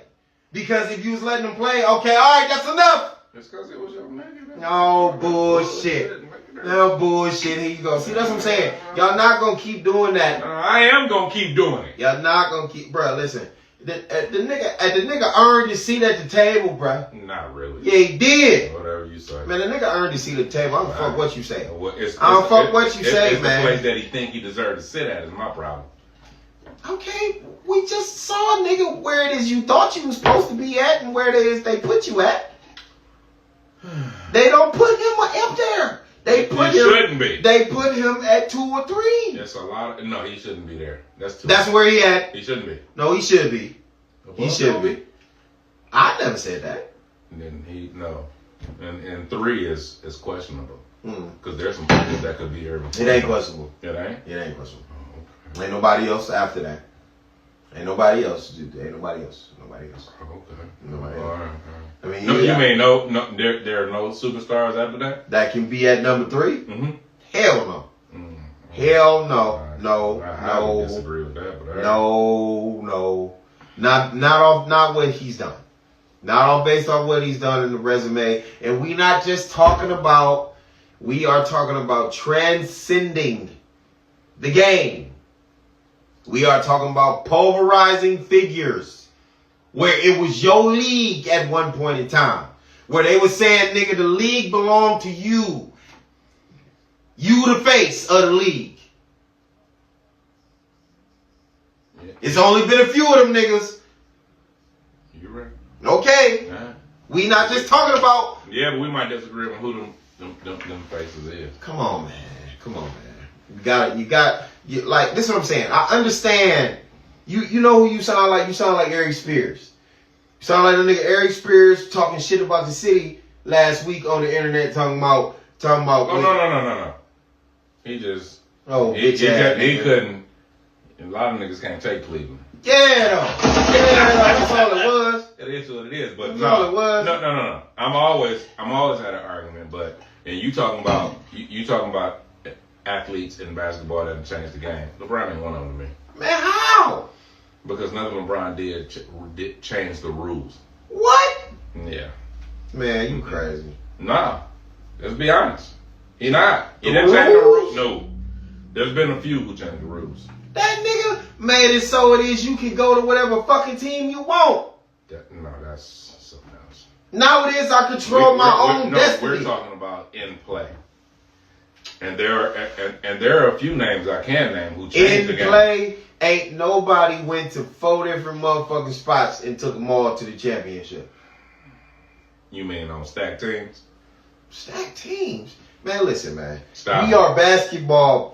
Because if you was letting them play, okay, all right, that's enough. It's because it was your nigga. No bullshit. No bullshit. Here you go. See, that's what I'm saying. Y'all not going to keep doing that. I am going to keep doing it. Y'all not going to keep. Bro, listen. The nigga earned his seat at the table, bro. Not really. Yeah, he did. Whatever you say. Man, the nigga earned his seat at the table. I don't fuck what you say. I don't fuck what you say, it's man. The place that he think he deserved to sit at is my problem. Okay, we just saw, nigga, where it is you thought you was supposed to be at and where it is they put you at. They don't put him up there. They put he him. Shouldn't be. They put him at 2 or 3. That's a lot. No, he shouldn't be there. That's too. That's where he at. He shouldn't be. No, he should be. He should Kobe? be. I never said that. And then and 3 is questionable Mm. because there's some players that could be there. It ain't questionable. It ain't. It ain't questionable. Oh, okay. Ain't nobody else after that. Ain't nobody else. Ain't nobody else. Nobody else. Okay. Nobody All else. right. I mean, No, yeah, you mean no? There are no superstars after that. that can be at number 3? Mm-hmm. Hell no. Mm. Hell no. No. I would No. disagree with that, but No. Not what he's done. Not all based on what he's done in the resume. And we are talking about transcending the game. We are talking about pulverizing figures where it was your league at one point in time. Where they were saying, nigga, the league belonged to you. You the face of the league. Yeah. It's only been a few of them niggas. You're right. Okay. Nah. We not just talking about. Yeah, but we might disagree on who them faces is. Come on, man. Like, this is what I'm saying. I understand. You know who you sound like? You sound like Eric Spears. You sound like the nigga Eric Spears talking shit about the city last week on the internet talking about. Oh, no. He just. He couldn't. A lot of niggas can't take Cleveland. Yeah, though. That's all it was. It is what it is, but That's all it was. No. I'm always had an argument, but and you talking about athletes in basketball that have changed the game. LeBron ain't one of them to me. Man, how? Because nothing LeBron did change the rules. What? Yeah. Man, you crazy. Nah. Let's be honest. He not. He The didn't change the rules? rules. No. There's been a few who changed the rules. That nigga made it so it is you can go to whatever fucking team you want. No, that's something else. Nowadays I control my own destiny. We're talking about in play. And there are a few names I can name who changed the In game. play, ain't nobody went to 4 different motherfucking spots and took them all to the championship. You mean on stacked teams? Stacked teams. Man, listen, man. Stop. We are basketball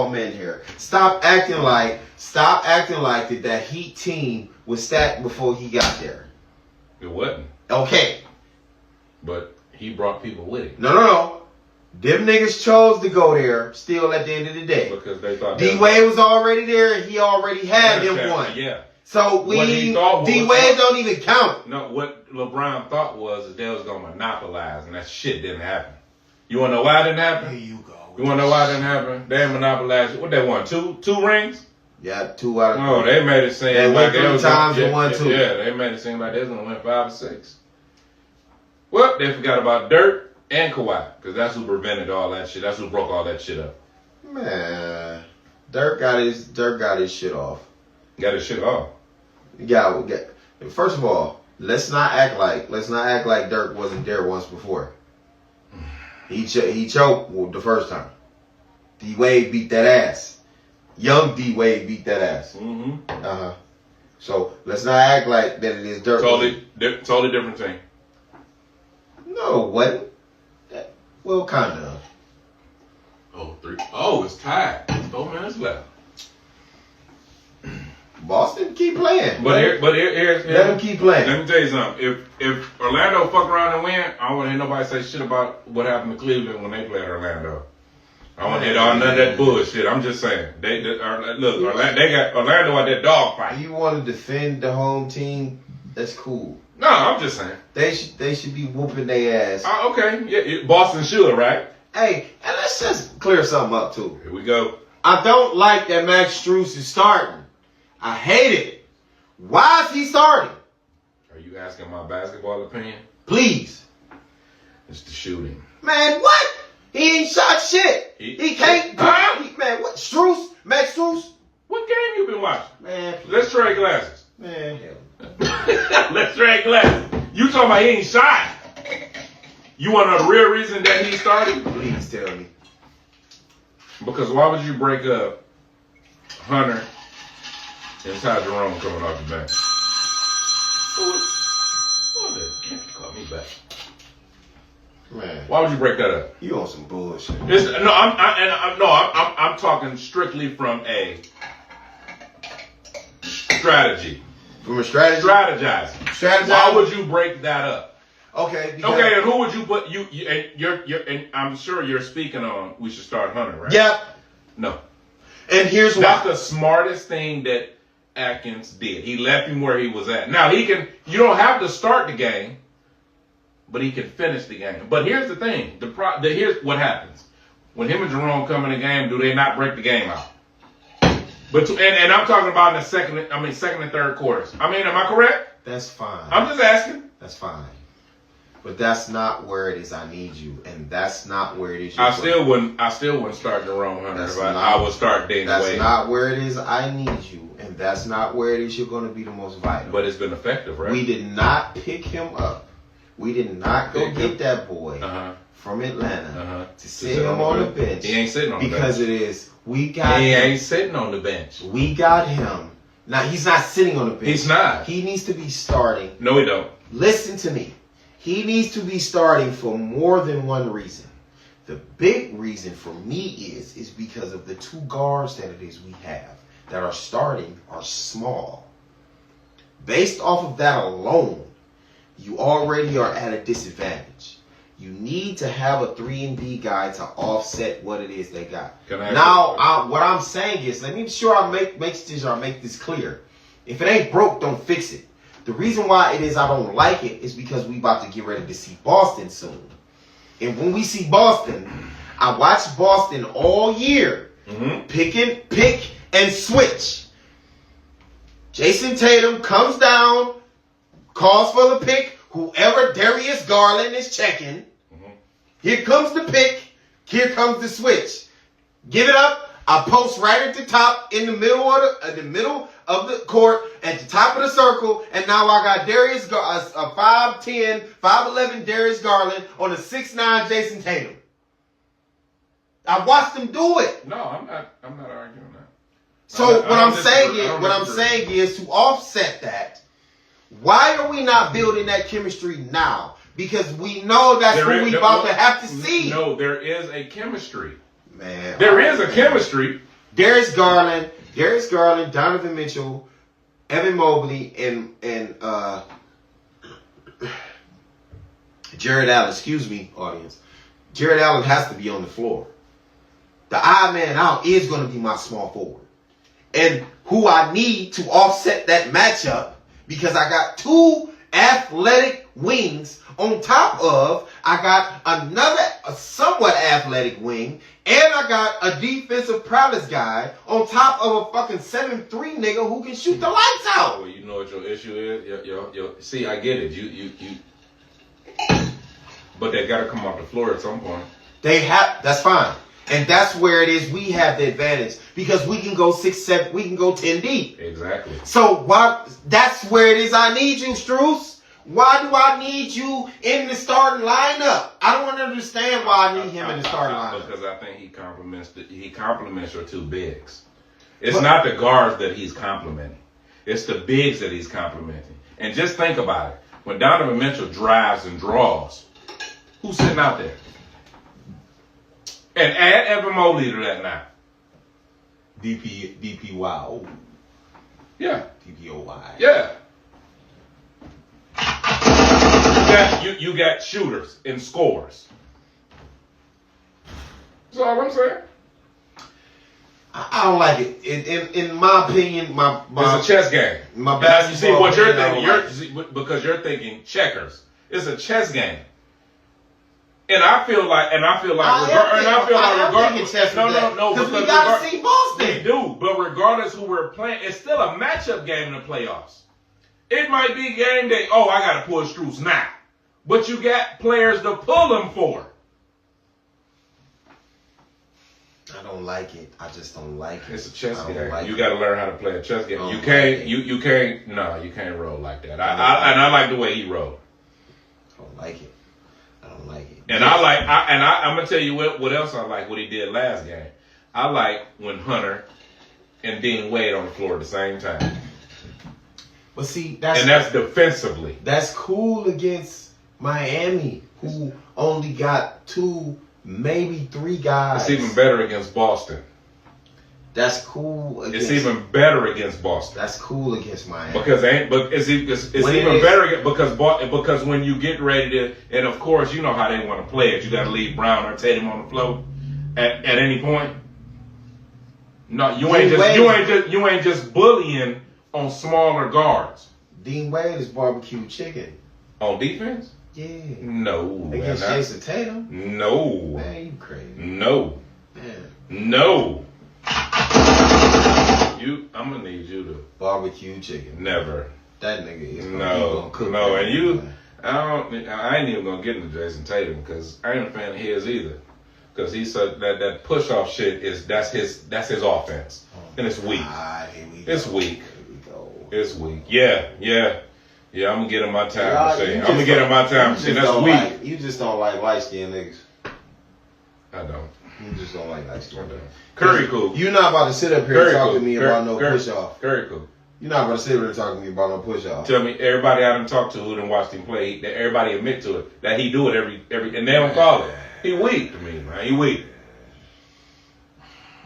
men here. Stop acting like that Heat team was stacked before he got there. It wasn't. Okay. But he brought people with him. No. Them niggas chose to go there still at the end of the day. Because they thought D-Wade was already there and he already had them one. Yeah. So What he thought was- D-Wade don't even count. No, what LeBron thought was that they was going to monopolize, and that shit didn't happen. You want to know why it didn't happen? Here you go. You want to know why it didn't happen? They monopolized. What they won? Two rings? Yeah, 2 out of 3. No, they made it seem They like went they 3 was times gonna, and won 2. Yeah, they made it seem like they was going to win 5 or 6. Well, they forgot about Dirk and Kawhi, because that's who prevented all that shit. That's who broke all that shit up. Man, Dirk got his shit off. Got his shit off. First of all, let's not act like Dirk wasn't there once before. He choked the first time. D-Wade beat that ass. Young D-Wade beat that ass. Mm-hmm. So let's not act like that it is Dirk. Totally different team. No, what? Well, kind of. Oh, 3. Oh, it's tied. 4 minutes left. Boston, keep playing. Here's let them keep playing. Let me tell you something. If Orlando fuck around and win, I don't want to hear nobody say shit about what happened to Cleveland when they played Orlando. I want to hear none of that bullshit. I'm just saying. Orlando out there dog fight. You want to defend the home team? That's cool. No, I'm just saying. They should be whooping their ass. Okay, yeah, Boston should, right? Hey, and let's just clear something up too. Here we go. I don't like that Max Strus is starting. I hate it. Why is he starting? Are you asking my basketball opinion? Please. It's the shooting. Man, what? He ain't shot shit. He can't. Man, what? Strus? Max Strus? What game you been watching? Man, please. Let's trade glasses. Man, hell. Let's trade glasses. You talking about he ain't shot? You want to know the real reason that he started? Please tell me. Because why would you break up Hunter and Ty Jerome coming off the bench? Call me back. Man, Why would you break that up? you on some bullshit. I'm talking strictly from a strategy. From a strategy? Strategizing. Why would you break that up? Okay. Okay, and who would you put? You and and I'm sure you're speaking on. We should start Hunter, right? Yep. No. And here's why. That's the smartest thing that Atkins did. He left him where he was at. Now he can. You don't have to start the game, but he can finish the game. But here's the thing. Here's what happens when him and Jerome come in the game. Do they not break the game out? But and I'm talking about in the second and third quarters. I mean, am I correct? That's fine. I'm just asking. That's fine. But that's not where it is I need you, and that's not where it is. I still wouldn't start Jerome Hunter. I would start Dane That's Wade. not where it is I need you, and that's not where it is you're going to be the most vital. But it's been effective, right? We did not pick him up. We did not go get that boy from Atlanta to sit him on the bench. He ain't sitting on the bench. Because it is, we got him. He ain't sitting on the bench. We got him. Now, he's not sitting on the bench. He's not. He needs to be starting. No, he don't. Listen to me. He needs to be starting for more than one reason. The big reason for me is because of the two guards that it is we have that are starting are small. Based off of that alone, you already are at a disadvantage. You need to have a 3-and-D guy to offset what it is they got. Now, what I'm saying is, let me sure I make this clear. If it ain't broke, don't fix it. The reason why it is I don't like it is because we about to get ready to see Boston soon. And when we see Boston, I watched Boston all year. Pick and switch. Jason Tatum comes down, calls for the pick. Whoever Darius Garland is checking. Here comes the pick. Here comes the switch. Give it up. I post right at the top in the middle of the court, at the top of the circle, and now I got a 5'10", 5'11" Darius Garland on a 6'9" Jason Tatum. I watched him do it. No, I'm not arguing that. So what I'm saying is to offset that. Why are we not building that chemistry now? Because we know that's what we about to have to see. No, there is a chemistry. Man, there is a chemistry. Darius Garland, Donovan Mitchell, Evan Mobley, and Jared Allen. Excuse me, audience. Jared Allen has to be on the floor. The odd man out is going to be my small forward, and who I need to offset that matchup because I got two athletic wings on top of I got a somewhat athletic wing, and I got a defensive prowess guy on top of a fucking 7'3" nigga who can shoot the lights out. Well, you know what your issue is? See, I get it. You but they gotta come off the floor at some point. That's fine. And that's where it is we have the advantage because we can go 6, 7, we can go 10 deep. Exactly. So that's where it is I need you, Strus. Why do I need you in the starting lineup? I don't understand why I need him in the starting lineup. Because I think he compliments your two bigs. It's not the guards that he's complimenting. It's the bigs that he's complimenting. And just think about it. When Donovan Mitchell drives and draws, who's sitting out there? And add Evan Mobley to that now. DPY. Yeah. DPOY. Yeah. You got shooters and scorers. That's all I'm saying. I don't like it. In my opinion, it's a chess game. My basketball. You see what you're thinking. Because you're thinking checkers. It's a chess game. And I feel like regardless. No, because we gotta see Boston. We do, but regardless who we're playing, it's still a matchup game in the playoffs. It might be game day. Oh, I gotta pull Strus now, but you got players to pull them for. I don't like it. I just don't like it. It's a chess game. You got to learn how to play a chess game. You can't. No, you can't roll like that. I like the way he rolled. I don't like it. And I'm gonna tell you what else I like. What he did last game. I like when Hunter and Dean Wade on the floor at the same time. But see, that's defensively. That's cool against Miami, who only got 2, maybe 3 guys. It's even better against Boston. That's cool. It's even better against Boston. That's cool against Miami. Because it's even better because when you get ready to, and of course you know how they want to play it. You got to leave Brown or Tatum on the floor at any point. No, you ain't just bullying on smaller guards. Dean Wade is barbecue chicken On defense? Yeah. No. Against Jason Tatum? No. Man, you crazy. No. Man. No. I'm gonna need you to barbecue chicken. Never. That nigga is gonna cook. No, and you, I ain't even gonna get into Jason Tatum because I ain't a fan of his either. Because he said that push off shit that's his offense, and it's weak. It's weak. It's weak. Yeah. I'm gonna get him my time machine. I'm gonna get him my time machine. That's weak. You just don't like light skinned niggas. I don't. You just don't like light skinned niggas. Curry cool. You're not about to sit up here and talk to me about no push off. Curry cool. You're not about to sit here and talk to me about no push off. Tell me, everybody I done talked to who done watched him play, that everybody admit to it, that he do it every, and they don't call it. He weak to me, man. He weak.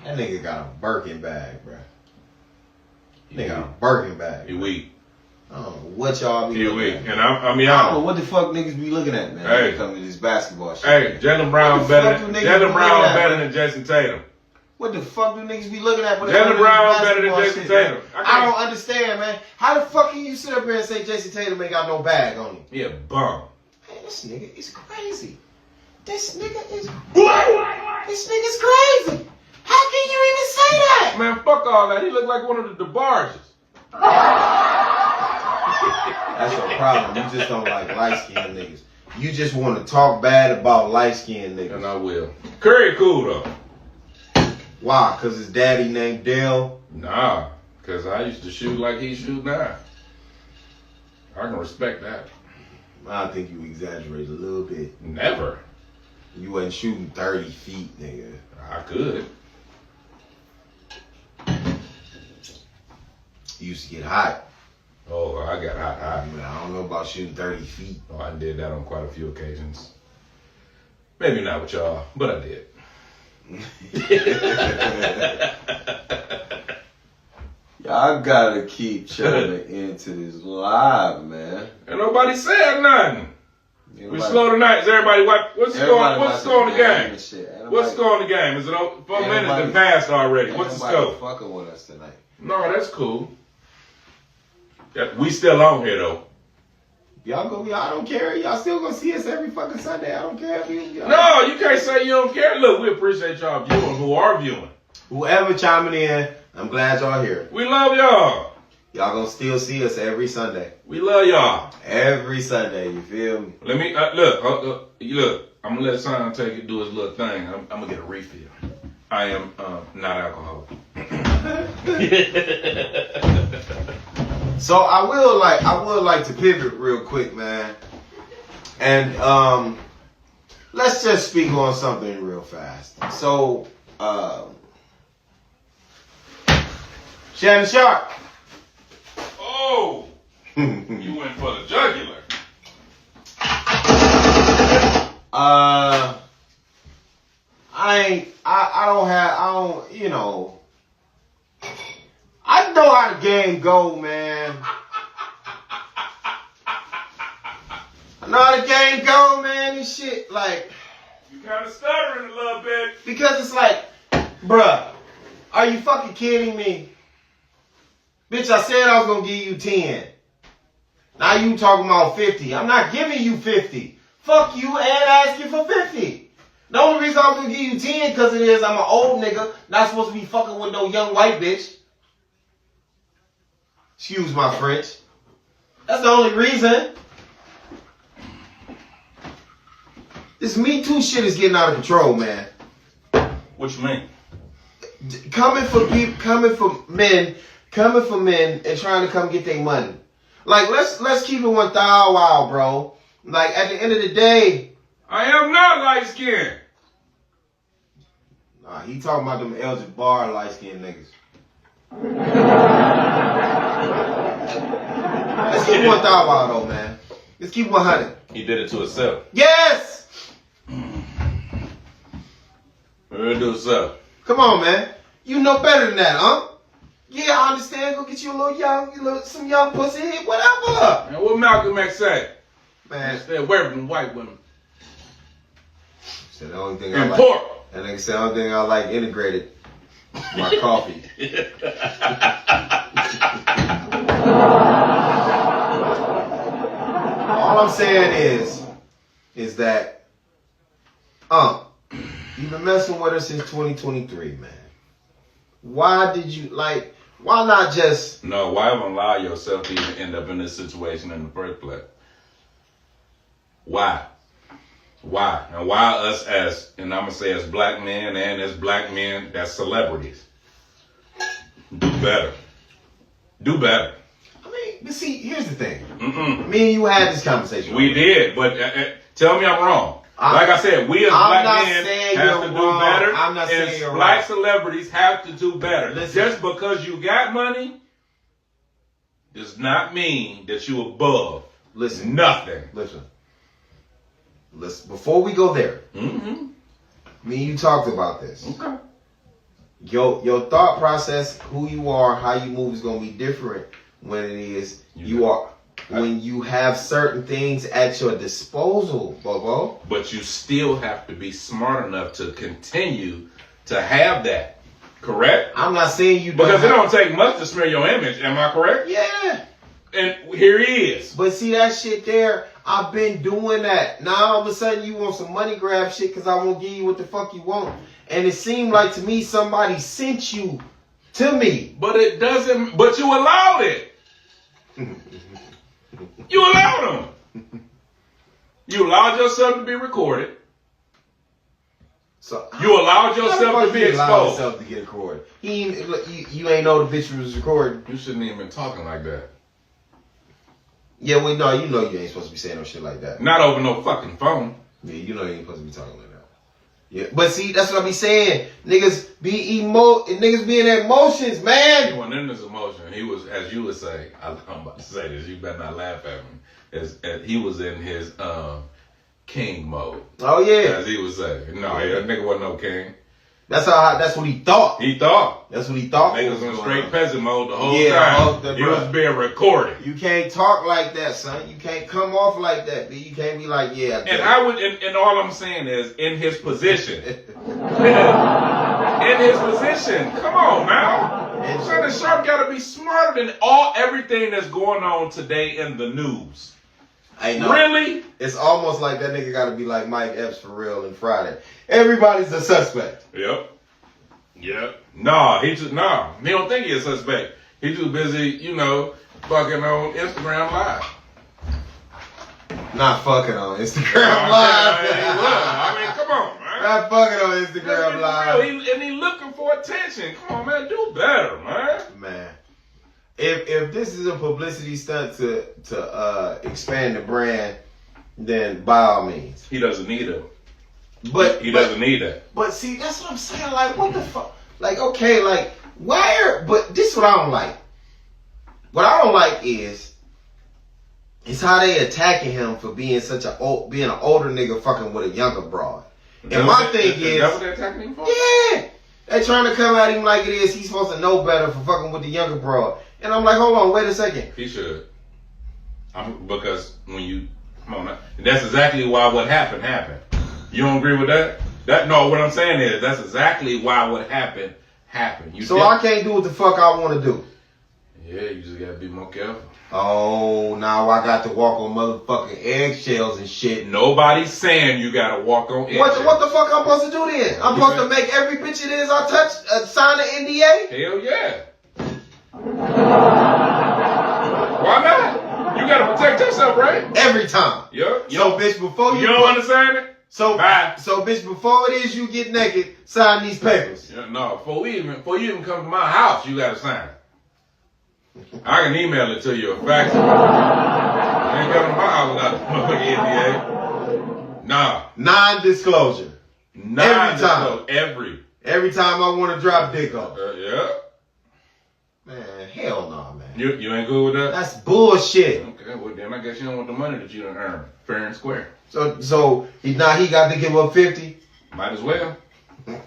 That nigga got a Birkin bag, bro. Nigga got a Birkin bag. He weak. I don't know what y'all be looking at. And I don't know what the fuck niggas be looking at, man. When it comes to this basketball shit. Hey, Jaylen Brown better than Jason Tatum. What the fuck do niggas be looking at? Jaylen Brown better than Jason Tatum. I don't understand, man. How the fuck can you sit up here and say Jason Tatum ain't got no bag on him? Yeah, bum. Man, this nigga is crazy. This nigga is crazy. How can you even say that? Man, fuck all that. He look like one of the DeBarges. That's your problem. You just don't like light-skinned niggas. You just want to talk bad about light-skinned niggas. And I will. Curry cool, though. Why? Because his daddy named Dale? Nah, because I used to shoot like he shoot now. I can respect that. I think you exaggerate a little bit. Never. You wasn't shooting 30 feet, nigga. I could. You used to get hot. Oh, I got hot. I don't know about shooting 30 feet. Oh, I did that on quite a few occasions. Maybe not with y'all, but I did. Y'all gotta keep chilling into this live, man. Ain't nobody said nothing. We slow tonight. Is everybody what's the score? What's the score on the game? What's the score on the game? Is it 4 minutes that passed already? What's the score? Fucking with us tonight. No, that's cool. We still on here though. Y'all don't care. Y'all still gonna see us every fucking Sunday. I don't care if you. No, you can't say you don't care. Look, we appreciate y'all viewing who are viewing. Whoever chiming in, I'm glad y'all here. We love y'all. Y'all gonna still see us every Sunday. We love y'all. Every Sunday, you feel me? Let me look. I'm gonna let Son take it, do his little thing. I'm gonna get a refill. I am not alcoholic. So I would like to pivot real quick, man. And let's just speak on something real fast. So Shannon Sharp. Oh, you went for the jugular. I know how the game go, man. I know how the game go, man. This shit, like, you kind of stuttering a little bit. Because it's like, bruh, are you fucking kidding me? Bitch, I said I was gonna give you 10. Now you talking about 50. I'm not giving you 50. Fuck you and ask you for 50. The only reason I'm gonna give you 10 because it is I'm an old nigga, not supposed to be fucking with no young white bitch. Excuse my French. That's the only reason. This Me Too shit is getting out of control, man. What you mean? Coming for men and trying to come get their money. Like, let's keep it 1,000 wild, bro. Like, at the end of the day, I am not light skinned. Nah, he talking about them El Jabbar light skinned niggas. Let's keep it 1,000 wild though, man. Let's keep 100. He did it to himself. Yes. We'll do himself. Come on, man. You know better than that, huh? Yeah, I understand. Go get you a some young pussy, whatever. And what Malcolm X say? Man, Stay away from white women. said the only thing I And like. pork. That nigga said the only thing I like integrated. My coffee. All I'm saying is that, you've been messing with her since 2023, man. Why did you, why not just... No, why even allow yourself to even end up in this situation in the first place? Why? Why? And why us as, and I'm going to say as black men and as black men that's celebrities? Do better. Do better. I mean, but see, here's the thing. Mm-mm. Me and you had this conversation. We did, but tell me I'm wrong. Like I said, we as black men have to do better. I'm not saying you're black right. celebrities have to do better. Listen. Just because you got money does not mean that you above. Listen. Nothing. Listen. Before we go there, Mm-hmm. me and you talked about this. Okay. Your thought process, who you are, how you move is gonna be different when it is when you have certain things at your disposal, Bobo. But you still have to be smart enough to continue to have that. Correct? I'm not saying you Because it don't take much to smear your image. Am I correct? Yeah. And here he is. But see that shit there, I've been doing that. Now all of a sudden you want some money grab shit because I won't give you what the fuck you want. And it seemed like to me somebody sent you to me. But it doesn't, but you allowed it. You allowed him. You allowed yourself to be recorded. So You allowed yourself to be exposed. Yourself to get recorded. You ain't know the bitch was recording. You shouldn't even been talking like that. Yeah, well, no, you know you ain't supposed to be saying no shit like that. Not over no fucking phone. Yeah, you know you ain't supposed to be talking like that. Yeah, but see, that's what I be saying. Niggas be in their emotions, He man. wasn't in his emotion. He was, as you would say, I'm about to say this, you better not laugh at me. As he was in his king mode. Oh yeah, As he would say. No, that nigga wasn't no king. that's what he thought. He thought. That's what he thought. Nigga was in straight peasant mode the whole time. Yeah, He was being recorded. You can't talk like that, son. You can't come off like that. You can't be like, yeah. And I would, and all I'm saying is, in his position. In his position. Come on, man. Shannon Sharp got to be smarter than everything that's going on today in the news. I know. Really? It's almost like that nigga got to be like Mike Epps for real and Friday. Everybody's a suspect. Yep. Nah, he don't think he's a suspect. He too busy, fucking on Instagram Live. Not fucking on Instagram Live. I mean, come on, man. Not fucking on Instagram Live. And he looking for attention. Come on, man. Do better, man. Man. If this is a publicity stunt to expand the brand, then by all means. He doesn't need it. But he doesn't need that. But see, that's what I'm saying. Like, what the fuck? Like, okay, like, but this is what I don't like. What I don't like is how they attacking him for being an older nigga fucking with a younger broad. And my thing is, that what they're attacking him for? Yeah. They trying to come at him like it is. He's supposed to know better for fucking with the younger broad. And I'm like, hold on, wait a second. He should. Because come on, that's exactly why what happened. You don't agree with that? What I'm saying is that's exactly why what happened. I can't do what the fuck I want to do. Yeah, you just gotta be more careful. Oh, now I got to walk on motherfucking eggshells and shit. Nobody's saying you gotta walk on eggshells. What the fuck I'm supposed to do then? I'm supposed to make every bitch it is I touch sign an NDA? Hell yeah. Why not? You gotta protect yourself, right? Every time. Yep. So bitch, before you don't understand it? So bitch, before it is you get naked, sign these papers. Yeah, no, before you even come to my house, you gotta sign it. I can email it to you or fax it. You ain't coming to my house without the motherfucking NDA. Nah. Non-disclosure. Every time I want to drop dick off. Yeah. Man, hell no, man. You ain't good with that? That's bullshit. Okay. Yeah, well then I guess you don't want the money that you done earned, fair and square. So he got to give up 50. Might as well. Might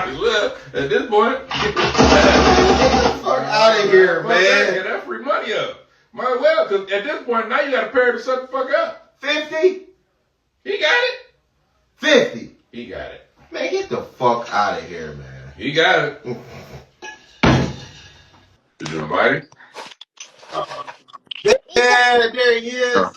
as well. At this point, Get the fuck out of here, man. Get that free money up. Might as well, because at this point now you got to pay her to shut the fuck up. 50? He got it. 50. He got it. Man, get the fuck out of here, man. He got it. Did you invite him? Yeah, there he is.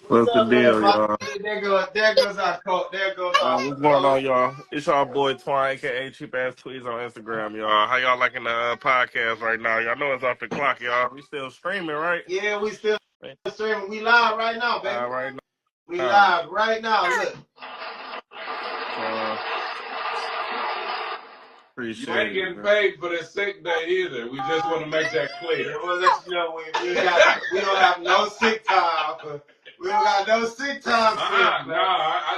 What's the deal, y'all? There goes our coach. There goes our What's going on, y'all? It's y'all boy Twine, aka Cheap Ass Tweez on Instagram, y'all. How y'all liking the podcast right now? Y'all know it's off the clock, y'all. We still streaming, right? Yeah, we still streaming. We live right now, baby. Right now. We live right now. Look. Appreciate You ain't getting paid for this sick day either. We just want to make that clear. We'll let you know we don't have no sick time. We don't got no sick time.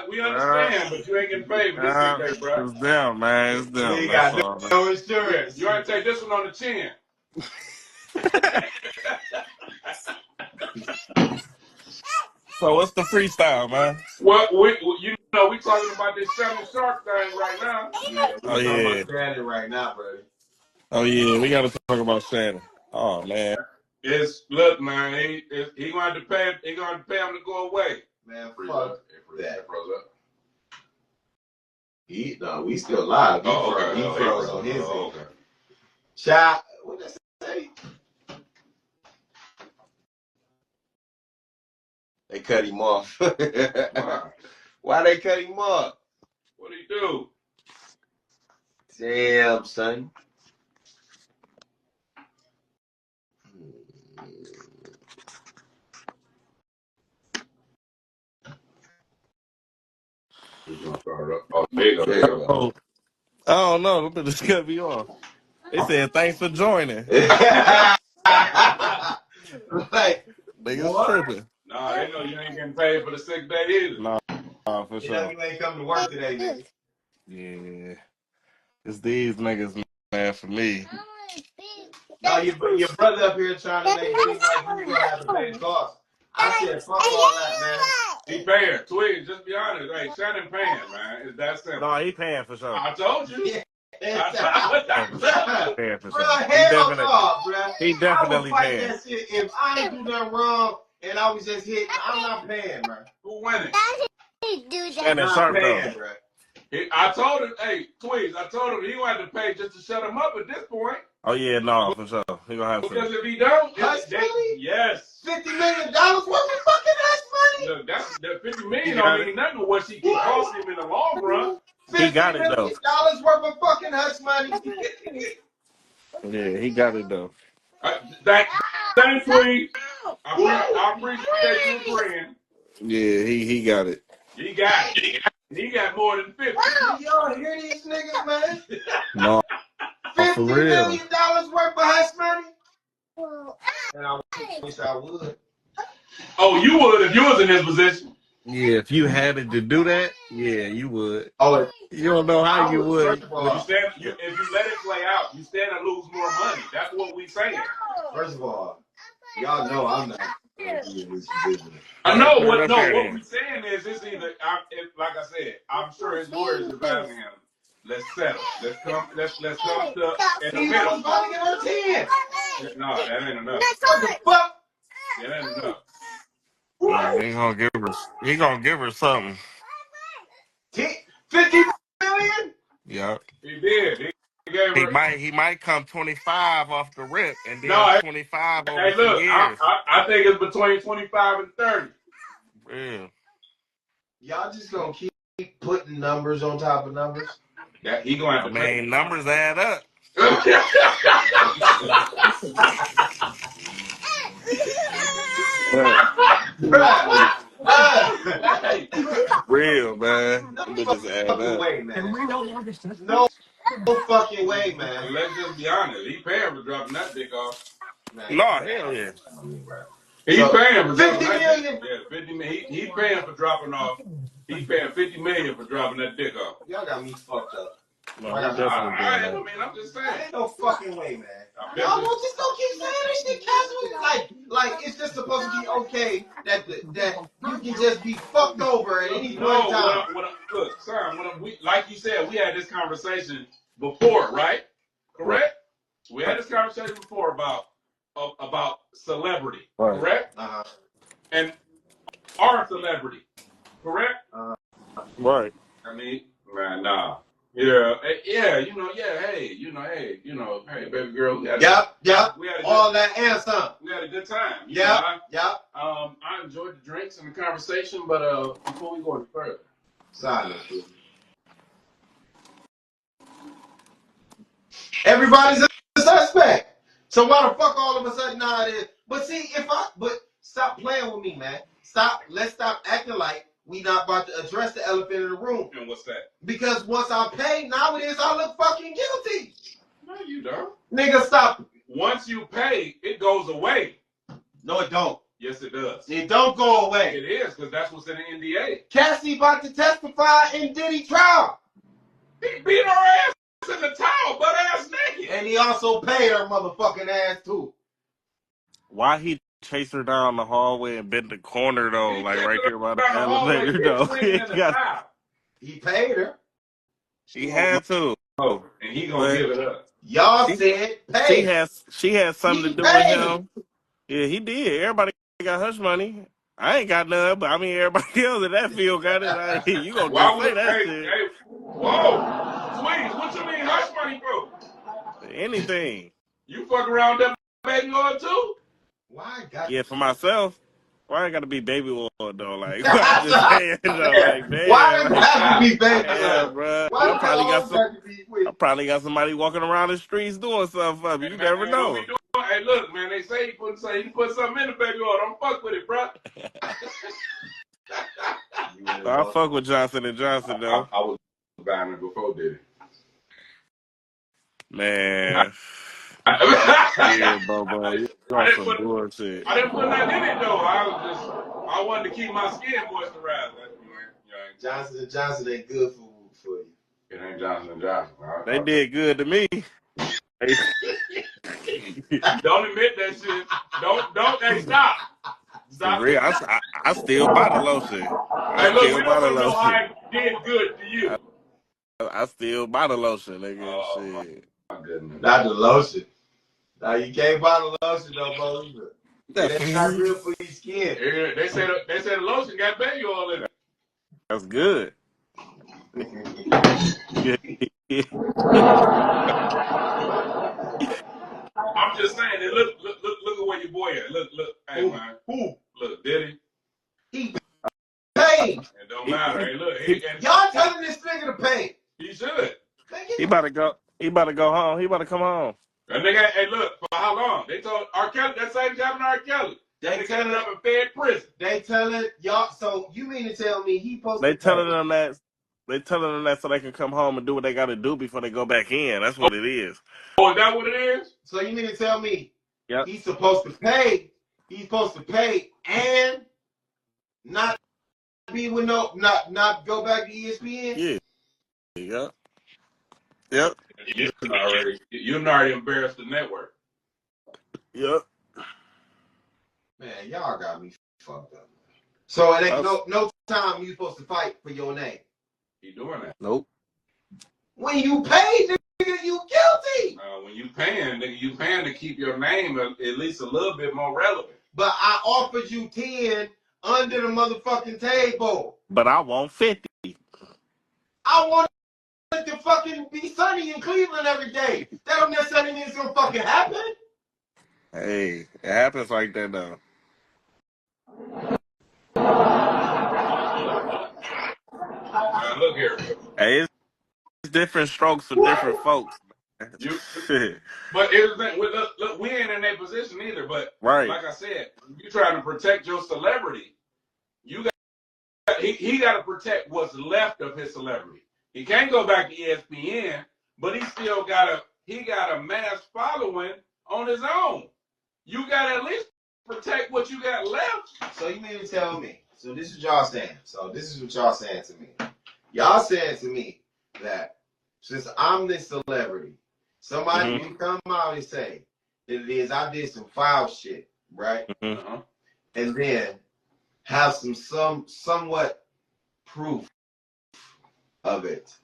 We understand, but you ain't getting paid for this sick day, bro. It's them, man. It's them. We got no insurance. You want to take this one on the chin. So what's the freestyle, man? Well, we talking about this Shannon Sharp thing right now. Yeah, we're talking about Shannon right now, buddy. Oh yeah, we got to talk about Shannon. Oh man. Look, man, he going to pay. He going to pay him to go away. Man, fuck that. Froze up. We still live. He froze on his end. Okay. Child, what did I say? They cut him off. Why they cut him off? What do you do? Damn, son. Oh, there you go. Oh, I don't know. This cut me off. They said thanks for joining. Like, niggas tripping. Nah, they know you ain't getting paid for the sick day either. Nah, for sure. You ain't come to work today, nigga. Yeah. It's these niggas, man, for me. No, your brother up here trying to make it seem like you gonna have to pay the cost. I said, fuck all that, man. He paying. Tweez, just be honest. Hey, Shannon paying, man. It's that simple. No, he paying for sure. I told you. Yeah. Paying for Bro, sure. hell no, bro. He definitely I would fight paying. that shit if I ain't do nothing wrong and I was just hitting. I'm not paying, bro. Who winning? Shannon Sharp, though. Bro. I told him, hey, Tweez, I told him he gonna have to pay just to shut him up at this point. Oh, yeah, no, for sure. He gonna have Because to. if he don't, Hush money? yes. $50 million worth of fucking hush money? Look, that $50 million don't mean nothing to what she can cost him in the long run. He got it, though. $50 worth of fucking hush money. Yeah, he got it, though. Thanks, Tweez. I appreciate you agreeing. Yeah, he got it. He got it. He got more than 50. Y'all hear these niggas, man? No, $50 for real. million worth of hush money? And I wish I would. Oh, you would if you was in this position. Yeah, if you had it to do that, yeah, you would. Oh, You don't know how you would. If you let it play out, you stand to lose more money. That's what we saying. first of all, y'all know I'm not. I know what we're saying is it's either like I said, I'm sure his lawyers are advising him. Let's settle. Let's come to in the middle. No, that ain't enough. What the fuck? That ain't enough. Yeah, he gonna give her something. 50 million? Yeah. He did. He might come 25 off the rip and then 25 over hey, look, years. I think it's between 25 and 30. Yeah. Y'all just gonna keep putting numbers on top of numbers? That he gonna have to pay. Numbers add up. Real, man. No fucking way, man. No fucking way, man. Let's just be honest. He paying for dropping that dick off. Man, no, hell yeah. He's paying for 50 million. Yeah, 50 million. He's paying for dropping off. He's paying $50 million for dropping that dick off. Y'all got me fucked up. No, he definitely doing that. I'm just saying. Ain't no fucking way, man. Y'all won't just don't keep saying this shit casually. Like it's just supposed to be okay that you can just be fucked over at any point in time. Look, son, like you said, we had this conversation before, right? Correct? We had this conversation before about celebrity, correct? And our celebrity, correct? Right. I mean, man, nah. Yeah, hey, hey, baby girl, we had all that and some. We had a good time. I enjoyed the drinks and the conversation, but before we go any further, silence. Everybody's a suspect. So why the fuck all of a sudden now it is? But see, but stop playing with me, man. Let's stop acting like we not about to address the elephant in the room. And what's that? Because once I pay, now it is I look fucking guilty. No, you don't. Nigga, stop. Once you pay, it goes away. No, it don't. Yes, it does. It don't go away. It is, because that's what's in the NDA. Cassie about to testify in Diddy trial. He beat her ass in the towel, butt ass naked. And he also paid her motherfucking ass too. Why he chased her down the hallway and bent the corner though, like right there by the elevator though? He paid her. He had to. Oh, and he gonna give it up. Y'all said pay. She had something to do with him. Yeah, he did. Everybody got hush money. I ain't got none, but I mean everybody else in that field got it. Like, you gonna just say that shit? Hey, whoa, Sweet, what you mean hush money, bro? Anything. You fuck around that baby oil too? Why? For myself. Why I gotta be baby oil though? Like, I'm just saying though, like, damn. Why does it have to be baby oil? Yeah, bro. I probably got somebody walking around the streets doing something for me. You never know. Hey, look, man, they say he put something in the baby oil. Don't fuck with it, bro. I fuck with Johnson & Johnson though. I was buying it before Diddy. Man. Yeah, boy. You got some bullshit. I didn't put nothing in it though. I wanted to keep my skin moisturized. Johnson & Johnson ain't good for you. It ain't Johnson & Johnson. They did good to me. Don't admit that shit. Don't. Hey, stop. For real, I still buy the lotion. Hey, look, we don't know how it did good to you. I still buy the lotion, nigga. Shit. My goodness. Not the lotion. Now you can't buy the lotion though, bro. That's not good for your skin. Yeah, they said the lotion got baby oil in it. That's good. I'm just saying. Look at where your boy at. Look. Hey, man. Look, Diddy. He paid. It don't matter. Hey, look. Y'all telling this nigga to pay. He should. He about to go. He about to go home. He about to come home. That nigga, hey, look, for how long? They told R. Kelly, that same job in R. Kelly. They telling him in Fed prison. They telling y'all, so you mean to tell me he supposed to telling them that so they can come home and do what they got to do before they go back in. That's what it is. Oh, is that what it is? So you mean to tell me he's supposed to pay? He's supposed to pay and not be with not go back to ESPN? Yeah. Yep. You already embarrassed the network. Yep. Man, y'all got me fucked up. So it ain't no time you supposed to fight for your name. You doing that? Nope. When you pay, nigga, you guilty. When you paying, nigga, you paying to keep your name at least a little bit more relevant. But I offered you 10 under the motherfucking table. But I want 50. I want it to fucking be sunny in Cleveland every day. That don't necessarily mean it's gonna fucking happen. Hey, it happens like that though. Look here. Hey, it's different strokes for different folks. But look, we ain't in that position either. But like I said, you trying to protect your celebrity, he got to protect what's left of his celebrity. He can't go back to ESPN, but he still got a mass following on his own. You got to at least protect what you got left. So you mean to tell me? So this is what y'all saying. So this is what y'all saying to me. Y'all saying to me that since I'm the celebrity, somebody can come out and say that it is I did some foul shit, right? And then have some somewhat proof of it,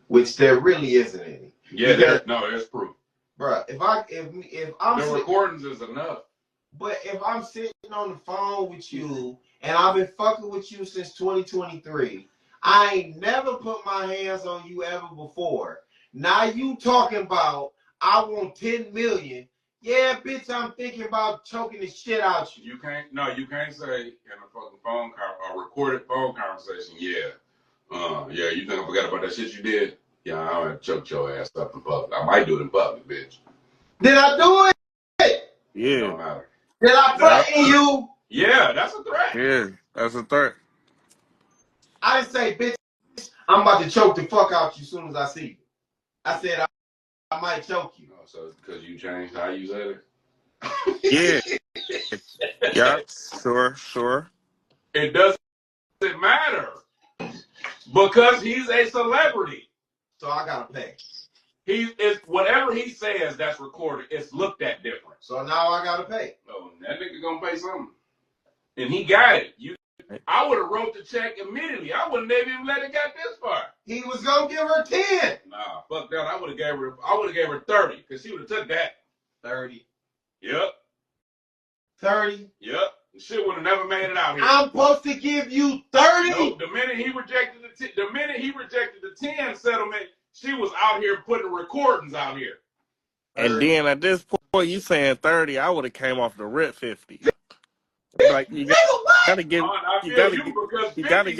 which there really isn't any. Yeah, there's proof, bro. If I'm the recordings is enough. But if I'm sitting on the phone with you and I've been fucking with you since 2023, I ain't never put my hands on you ever before. Now you talking about I want 10 million. Yeah, bitch, I'm thinking about choking the shit out you. You can't say in a fucking a recorded phone conversation, yeah, you think I forgot about that shit you did? Yeah, I'm gonna choke your ass up in public. I might do it in public, bitch. Did I do it? Yeah. It don't matter. Did I threaten you? Yeah, that's a threat. Yeah, that's a threat. I didn't say, bitch, I'm about to choke the fuck out you as soon as I see you. I said I might choke you. Oh, so it's because you changed how you said it? Yeah. Yeah, sure. It doesn't matter because he's a celebrity. So I gotta pay. Whatever he says that's recorded, it's looked at different. So now I gotta pay. Oh, that nigga gonna pay something. And he got it. I would have wrote the check immediately. I wouldn't have even let it get this far. He was gonna give her 10. Nah, fuck that. I would have gave her 30, because she would have took that. 30. Yep. 30. Yep. The shit would have never made it out here. I'm supposed to give you 30. No, the minute he rejected the 10 settlement, she was out here putting recordings out here. And then at this point, you saying 30, I would have came off the rip 50. Like you gotta give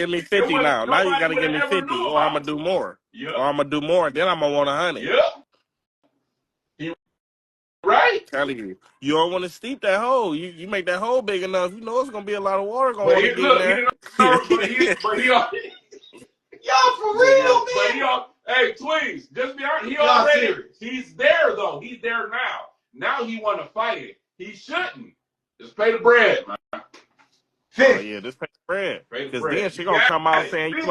me 50 now. Now you gotta give me 50, or I'm gonna do more. Yep. Or I'm gonna do more, and then I'm gonna want 100. Yep. Right. Telling you, you don't want to steep that hole. You make that hole big enough, you know it's gonna be a lot of water going to get in there. Y'all for real, man. Hey, please, just be honest. He's there though. He's there now. Now he want to fight it. He shouldn't. Just pay the bread, man. Oh yeah, just pay the bread. Because then she gonna come out saying you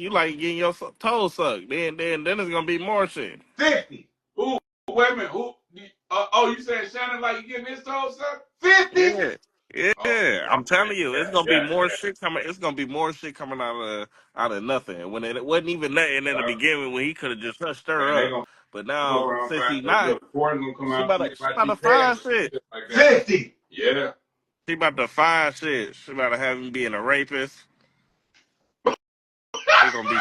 like getting your toes sucked. Then it's gonna be more shit. 50. Ooh, wait a minute. You saying Shannon like you getting his toes sucked? 50. Yeah. I'm telling you, it's gonna be more shit coming. It's gonna be more shit coming out of nothing. When it wasn't even nothing in the beginning, when he could have just hushed her up. But now since he's not, she about to find shit. 50. Yeah. She about to find shit. She about to have him being a rapist. He gonna be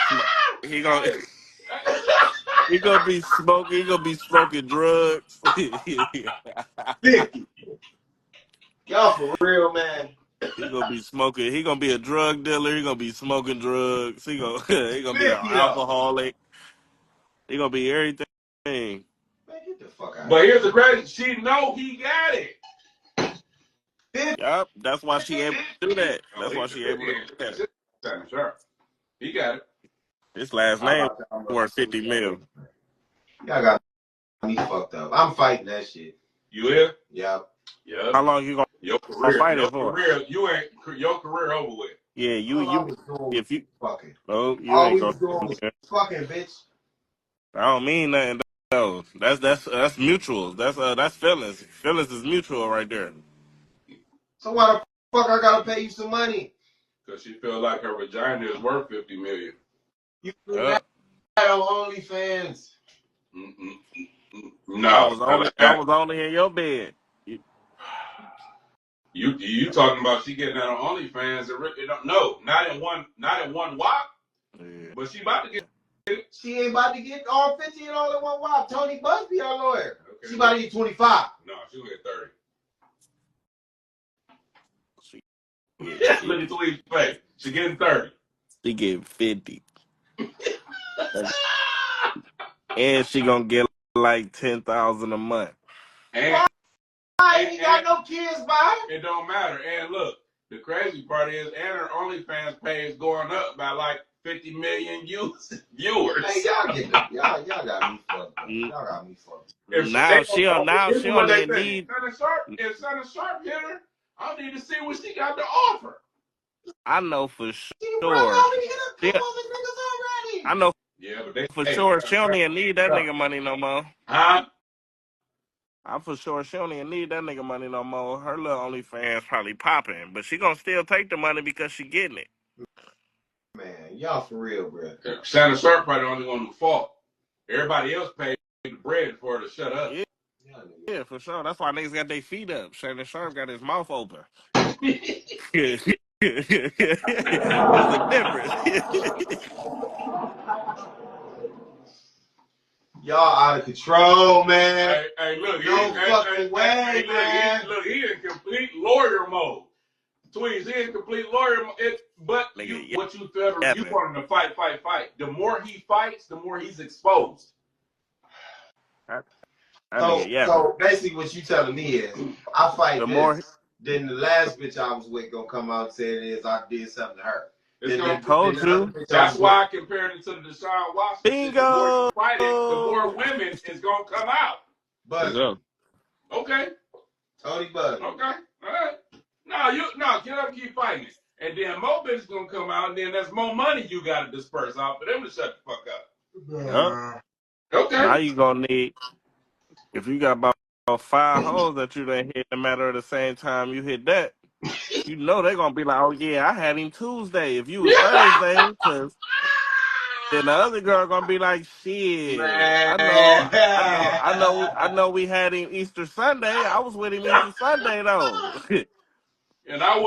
smoking. He gonna be smoking drugs. 50. Y'all for real, man. He gonna be smoking. He gonna be a drug dealer. He gonna be smoking drugs. He gonna be an alcoholic. He gonna be everything. Man, get the fuck out. But here's the crazy. She know he got it. Yup. That's why she able to do that. That's why she able to do that. Sure. He got it. His last name worth 50 mil. Y'all got me fucked up. I'm fighting that shit. You here? Yep. Yeah. How long you gonna fight it for? Your career over with. Yeah, if you fucking. Oh, you all ain't we gonna was doing was fucking, bitch. I don't mean nothing though. That's mutual. That's feelings. Feelings is mutual right there. So why the fuck I gotta pay you some money? Because she feel like her vagina is worth $50 million. You that on OnlyFans. No, that was only in your bed. You talking about she getting that on OnlyFans? No, not in one wop. Yeah. But she about to get it. She ain't about to get all 50 and all in one wop. Tony Busby, our lawyer. Okay. She about to get 25. No, she will get 30. Look at Tweet's face. She getting 30. She getting 50. And she gonna get like 10,000 a month. And I ain't got no kids by her. It don't matter. And look, the crazy part is, and her OnlyFans page going up by like 50 million viewers. Hey, y'all got me fucked up. Y'all got me fucked up. Now she don't even need. If Shannon Sharp hit her, I need to see what she got to offer. I know for sure. She already hit a couple of niggas already. I know Yeah, but they For hey, sure, she don't even need that nigga money no more. huh? I'm for sure she don't even need that nigga money no more. Her little OnlyFans probably popping, but she gonna still take the money because she getting it. Man, y'all for real, bro. Shannon Sharp probably the only one who fought. Everybody else paid the bread for her to shut up. Yeah, for sure. That's why niggas got their feet up. Shannon Sharp got his mouth open. There's a difference. Y'all out of control, man. Hey, look, No fucking way, man. Look, he in complete lawyer mode. Tweez, he in complete lawyer mode. But Nigga, what you felt, you yapping. want him to fight. The more he fights, the more he's exposed. That So, nigga yapping. so basically, what you telling me is, I fight The this, more then the last bitch I was with gonna come out and say it is I did something to her. told you. That's why I compared it to the Deshaun Watson shit. The more Bingo. you fight it, the more women is gonna come out. But Okay. Tony Bud. Okay. All right. No, get up and keep fighting it. And then more bitches gonna come out, and then there's more money you gotta disperse out for them to shut the fuck up. Okay. Now you gonna need, if you got about 5 hoes that you done hit in a matter of the same time you hit that, you know they gonna be like, oh yeah, I had him Tuesday. If you was Thursday, cause then the other girl gonna be like, shit, Man. I know we had him Easter Sunday. I was with him Easter Sunday though. And I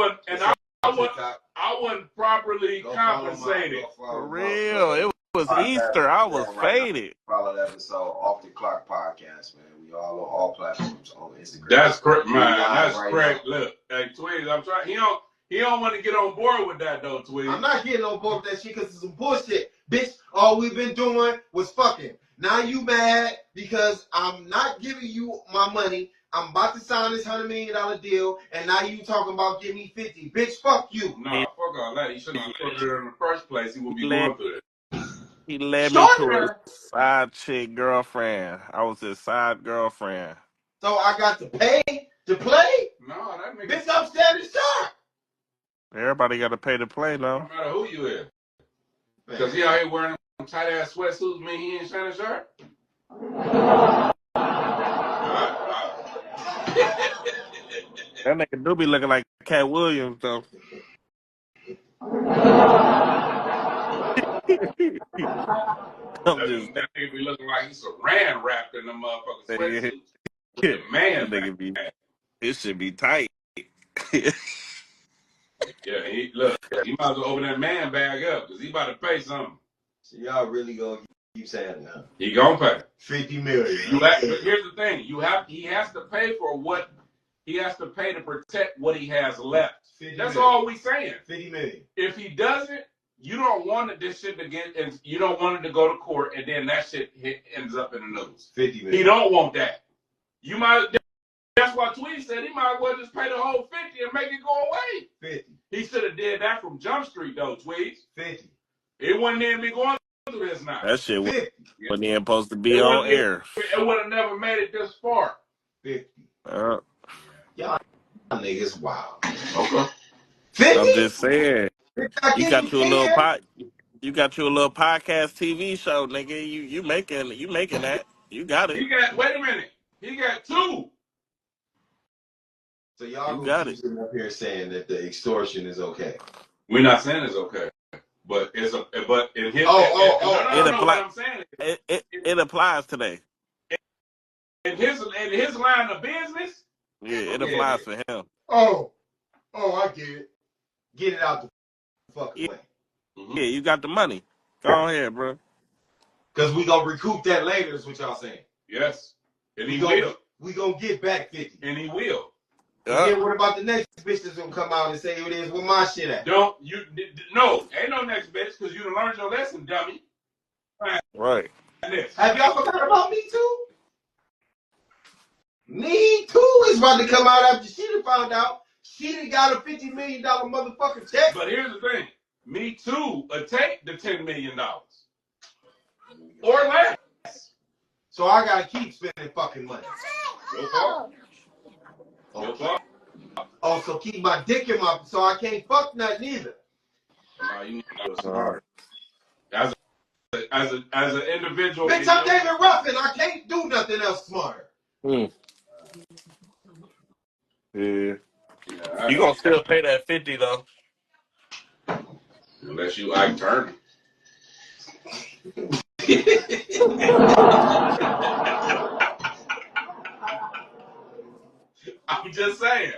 wasn't properly compensated. For real. It was Easter. I was faded. Follow that episode Off the Clock podcast, man. We all on all platforms on Instagram. That's correct, man. That's right correct. now. Look, hey Tweez, I'm trying. He don't want to get on board with that though, Tweez. I'm not getting on board with that shit because it's some bullshit. Bitch, all we've been doing was fucking. Now you mad because I'm not giving you my money. I'm about to sign this $100 million deal, and now you talking about give me 50. Bitch, fuck you. Nah, fuck all that. He shouldn't have put it in the first place. He would be going through it. He led me to a side chick girlfriend. I was his side girlfriend. So I got to pay to play? No, that nigga. Bitch, I'm Shannon Sharp. Everybody got to pay to play now. No matter who you is. Because he out here wearing tight ass sweatsuits, mean he ain't Shannon Sharp? That nigga do be looking like Cat Williams though. That nigga be looking like he's Saran wrapped in them motherfucking sweatsuits. The man, that nigga be, it should be tight. Yeah, look, he might as well open that man bag up because he about to pay something. So y'all really gonna keep saying that? He gonna pay 50 million. But here's the thing: he has to pay for what he has to pay to protect what he has left. That's all we saying. 50 million. If he doesn't, you don't want this shit to get, and you don't want it to go to court, and then that shit ends up in the news. 50 million. He don't want that. You might. That's why Tweez said he might as well just pay the whole 50 and make it go away. 50. He should have did that from Jump Street though, Tweez. 50. It wouldn't even be going through this now. That shit wasn't even supposed to be on air. It would have never made it this far. 50. Y'all niggas wild. Okay. 50? I'm just saying. You got you a little podcast TV show, nigga. You making that. You got it. Wait a minute. He got 2. So y'all gonna keep sitting up here saying that the extortion is okay. We're not saying it's okay. But in his it applies today. In his line of business? Yeah, it applies for him. Oh, I get it. Get it out the fucking way. Mm-hmm. Yeah, you got the money. Go ahead, bro. Because we gonna recoup that later is what y'all saying. Yes. And he will. We gonna get back 50. And he will. Then what about the next bitch that's gonna come out and say it is where my shit at? No, ain't no next bitch because you done learned your lesson, dummy. Right. Have y'all forgot about Me Too? Me Too is about to come out after she done found out she done got a $50 million motherfucking check. But here's the thing. Me Too will take the $10 million. Or less. So I gotta keep spending fucking money. Also keep my dick in my, so I can't fuck nothing either. No, you need to do it smart. That's an individual. Bitch, I'm David Ruffin. I can't do nothing else smarter. Yeah. You gonna still pay that 50 though? Unless you Ike Turner. I'm just saying.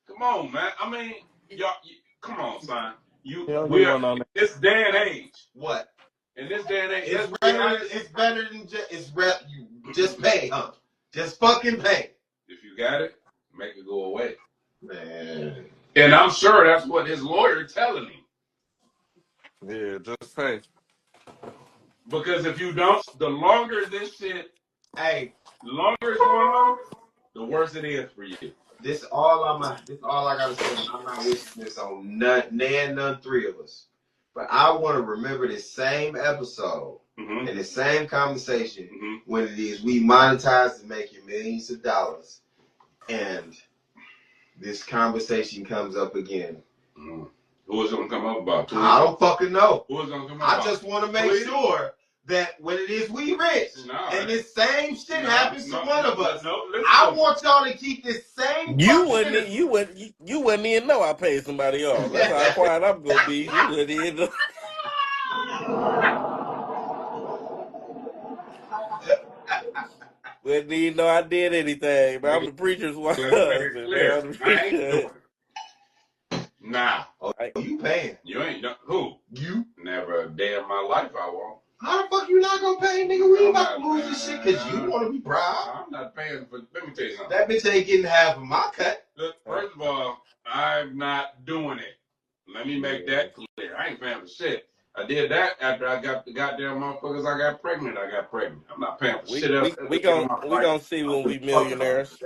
Come on, man. I mean, y'all. Come on, son. We are in this day and age. What? In this day and age, it's better than you just pay, huh? Just fucking pay. If you got it, make it go away. Man. And I'm sure that's what his lawyer telling him. Yeah, just pay. Because if you don't, the longer this shit, the longer it's going on, the worse it is for you. This all I gotta say. I'm not wishing this on none three of us. But I want to remember this same episode and the same conversation when it is we monetize and making millions of dollars, and this conversation comes up again. Who is gonna come up about? I don't fucking know. Who is gonna come up about? I just want to make sure that when it is we rich and this same shit happens to one of us, I want y'all to keep this same. You wouldn't even know I paid somebody off. That's how quiet I'm gonna be. You wouldn't even know. Wouldn't even know I did anything, man. I'm the preacher's wife. Nah. Oh, you paying? You ain't who? You? Never a day in my life I won't. How the fuck you not gonna pay, nigga? We ain't about to lose this shit because you want to be proud. I'm not paying for. Let me tell you something. That bitch ain't getting half of my cut. Look, first of all, I'm not doing it. Let me make that clear. I ain't paying for shit. I did that after I got the goddamn motherfuckers. I got pregnant. I'm not paying for shit else. We gonna see when we millionaires.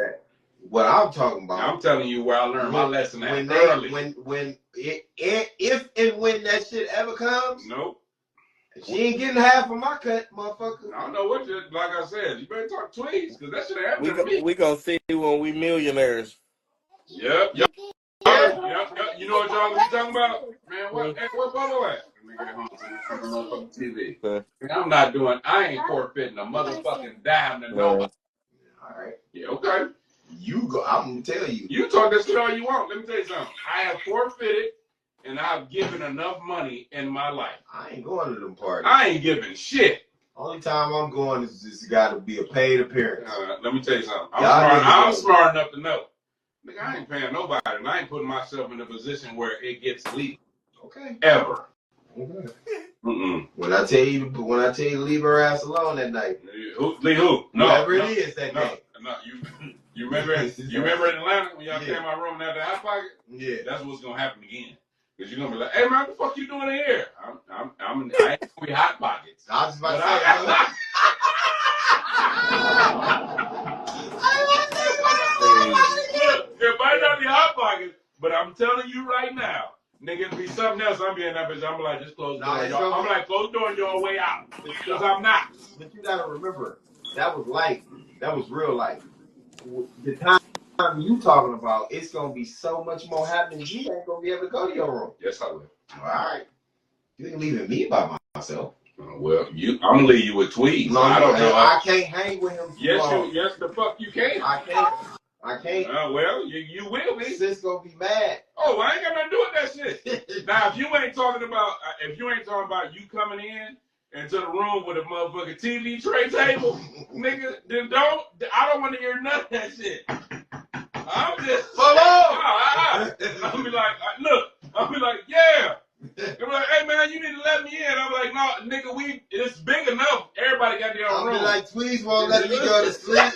What I'm talking about. I'm telling you where I learned my lesson early. If and when that shit ever comes. Nope. She ain't getting half of my cut, motherfucker. I don't know what you, like I said, you better talk tweets, because that shit happened to me. We gonna see when we millionaires. Yep. You know what y'all gonna be talking about? Man, what Bubba at? Let me get home to the motherfucking TV. I ain't forfeiting a motherfucking dime to nobody. All right. Yeah, okay. You go, I'm gonna tell you. You talk that shit all you want. Let me tell you something. I have forfeited and I've given enough money in my life. I ain't going to them parties. I ain't giving shit. Only time I'm going is just got to be a paid appearance. Let me tell you something. I'm smart enough to know. Nigga, I ain't paying nobody, and I ain't putting myself in a position where it gets legal. Okay. Ever. Okay. When I tell you to leave her ass alone that night. Leave who? No. Whoever it is that day. No. You remember in Atlanta when y'all came to my room and had the hot pocket? Yeah. That's what's gonna happen again. Because you're gonna be like, hey man, what the fuck you doing in here? I ain't gonna be hot pockets. I was about to say it might not be hot pockets, but I'm telling you right now, nigga, it'll be something else. I'm being that bitch. I'm like, just close the door. I'm like, close the door and your way out. Because I'm not. But you gotta remember, that was life. That was real life. The time you talking about, it's gonna be so much more happening. You ain't gonna be able to go to your room. Yes, I will. All right. You ain't leaving me by myself. Well, I'm gonna leave you with Tweez. No, I don't know. I can't hang with him. Yes, the fuck you can. I can't. Well, you will be. Sis gonna be mad. Oh, I ain't got nothing to do with that shit. Now, if you ain't talking about you coming in into the room with a motherfucking TV tray table, nigga, then I don't want to hear none of that shit. I'm just, I'll be like, look, I'll be like, yeah. They'll be like, hey man, you need to let me in. I'm like, no, nigga, it's big enough. Everybody got their own room. I'll be like, Tweez won't let me go to sleep.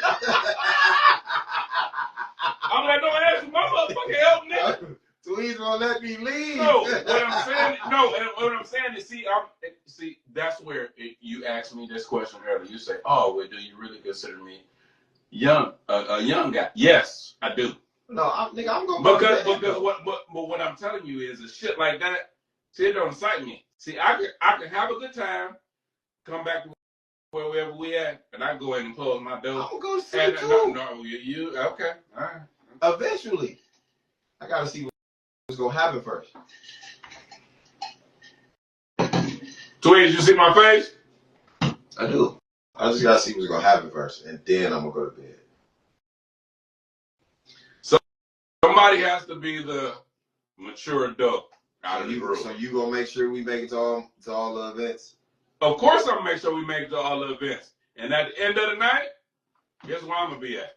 I'm like, don't ask my motherfucking help, nigga. Tweez won't let me leave. No, what I'm saying is, see, that's where you asked me this question earlier. You say, oh, well, do you really consider me a young guy? Yes, I do. No, I'm gonna because what I'm telling you is a shit like that. See, it don't excite me. See, I can have a good time, come back to wherever we at, and I go in and close my door. I'm gonna see too. No, you okay? All right. Eventually, I gotta see what's gonna happen first. Tweez, you see my face? I do. I just gotta see what's gonna happen first, and then I'm gonna go to bed. Somebody has to be the mature adult out of the group. So you gonna make sure we make it to all the events? Of course, I'm gonna make sure we make it to all the events. And at the end of the night, guess where I'm gonna be at?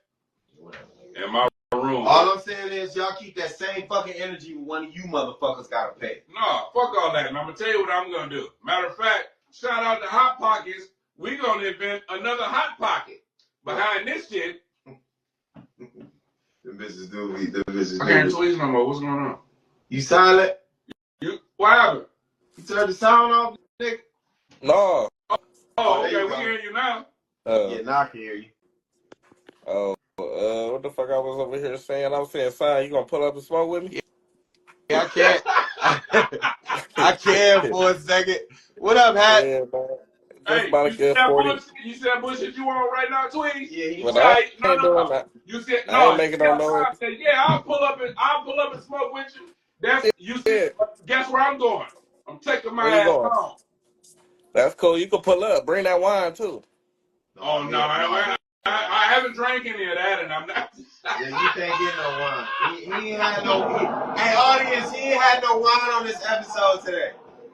In my room. All I'm saying is y'all keep that same fucking energy when one of you motherfuckers gotta pay. No, fuck all that. And I'm gonna tell you what I'm gonna do. Matter of fact, shout out to Hot Pockets. We gonna invent another Hot Pocket behind this shit. The bitches do me. The bitches do I can't me. tweet no more. What's going on? You silent? What happened? You turned the sound off, nigga? No. Oh, there you okay, we go. hear you now. Yeah, now I can hear you. What the fuck I was over here saying? I was saying, son, you gonna pull up and smoke with me? Yeah, I can't. I can for a second. What up, Hat? Yeah, man. Hey, About you a see good that 40. bullshit? You see that bullshit you on right now, Tweez? Yeah, he But said. I ain't doing No. that. You said I no. ain't making no noise. I said, yeah, I'll pull up and smoke with you. That's you see. Guess where I'm going? I'm taking my Where you ass going? home. That's cool. You can pull up. Bring that wine too. Oh no, I haven't drank any of that, and I'm not. Yeah, you can't get no wine. He ain't had no. Hey, audience, he ain't had no wine on this episode today.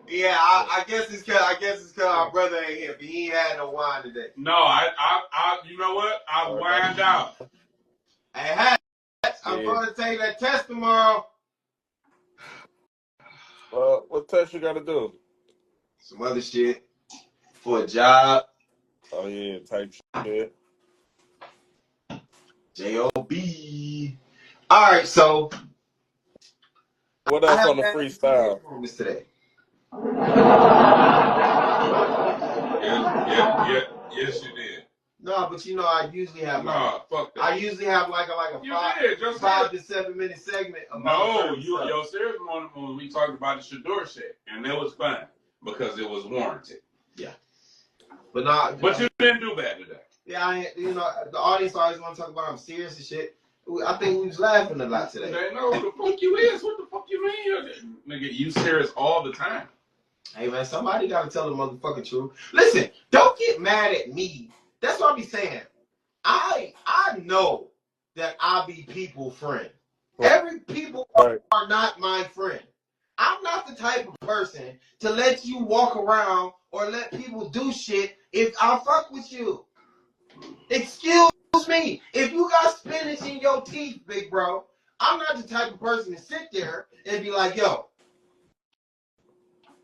Yeah, I guess it's cause our brother ain't here, but he ain't had no wine today. No, I you know what? I wined out. Hey, Hat, I'm going to take that test tomorrow. What test you gotta do? Some other shit for a job. Oh yeah, type shit. J-O-B. All right, so What else on the freestyle? today. Yes, you did. No, but you know I usually have fuck that. I usually have like a 5 to 7 minute segment. No, your serious morning when we talked about the Shador shit, and that was fine because it was warranted. Yeah, but you didn't do bad today. Yeah, the audience always want to talk about I'm serious and shit. I think we was laughing a lot today. They know who the fuck you is. What the fuck you mean? Nigga, you serious all the time. Hey man, somebody gotta tell the motherfucking truth. Listen, don't get mad at me. That's what I be saying. I know that I be people friend. Every people are not my friend. I'm not the type of person to let you walk around or let people do shit if I fuck with you. Excuse me. If you got spinach in your teeth, big bro, I'm not the type of person to sit there and be like, yo,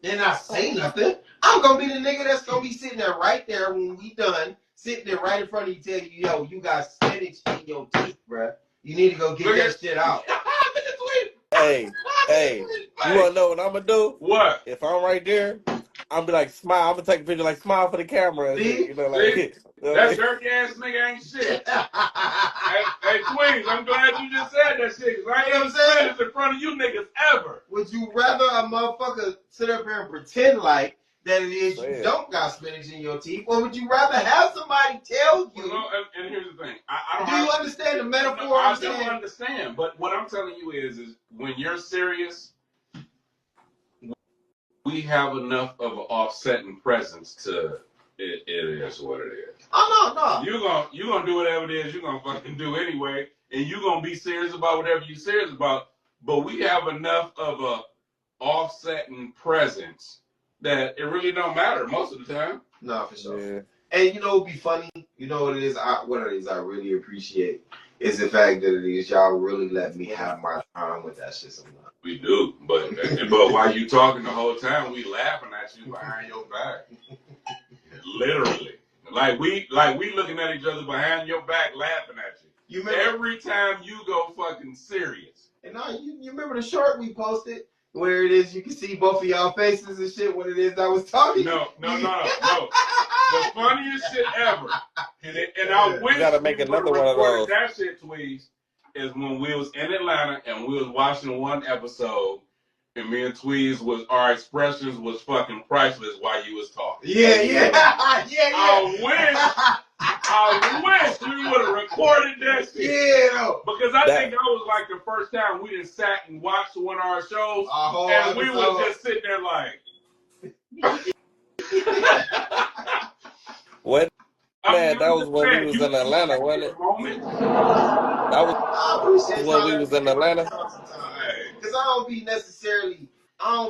and not say nothing. I'm gonna be the nigga that's gonna be sitting there right there when we done, sitting there right in front of you, telling you, yo, you got spinach in your teeth, bro. You need to go get that shit out. Hey, you wanna know what I'm gonna do? What? If I'm right there, I'm be like, smile. I'm gonna take a picture like smile for the camera. See? You know, like that dirty ass nigga ain't shit. hey, Tweez, I'm glad you just said that shit, because I ain't ever said this in front of you niggas ever. Would you rather a motherfucker sit up here and pretend like that it is you don't got spinach in your teeth, or would you rather have somebody tell you? Well, and here's the thing. I don't do you understand the metaphor I'm saying? I don't understand, but what I'm telling you is when you're serious, we have enough of an offsetting presence to it is what it is. Oh no. You gonna do whatever it is you're gonna fucking do anyway, and you gonna be serious about whatever you're serious about. But we have enough of a offsetting presence that it really don't matter most of the time. No, for sure. Yeah. And you know what'd be funny? You know what it is? What it is I really appreciate is the fact that it is y'all really let me have my time with that shit sometimes. We do, but while you talking the whole time, we laughing at you behind your back. Literally. Like we looking at each other behind your back laughing at you. You remember every time you go fucking serious. And now you remember the short we posted where it is you can see both of y'all faces and shit when it is I was talking? No. The funniest shit ever. And I wish you gotta make another one of those. That shit, Tweez, is when we was in Atlanta and we was watching one episode and me and Tweez our expressions was fucking priceless while you was talking. Yeah. I wish we would have recorded that shit. Yeah. Because I think that was like the first time we just sat and watched one of our shows and we was just sitting there like that I'm was just when we saying, was you in Atlanta, wasn't it? moment. That was I appreciate when y'all we letting was me in get ready to Atlanta. talk sometimes. Because I don't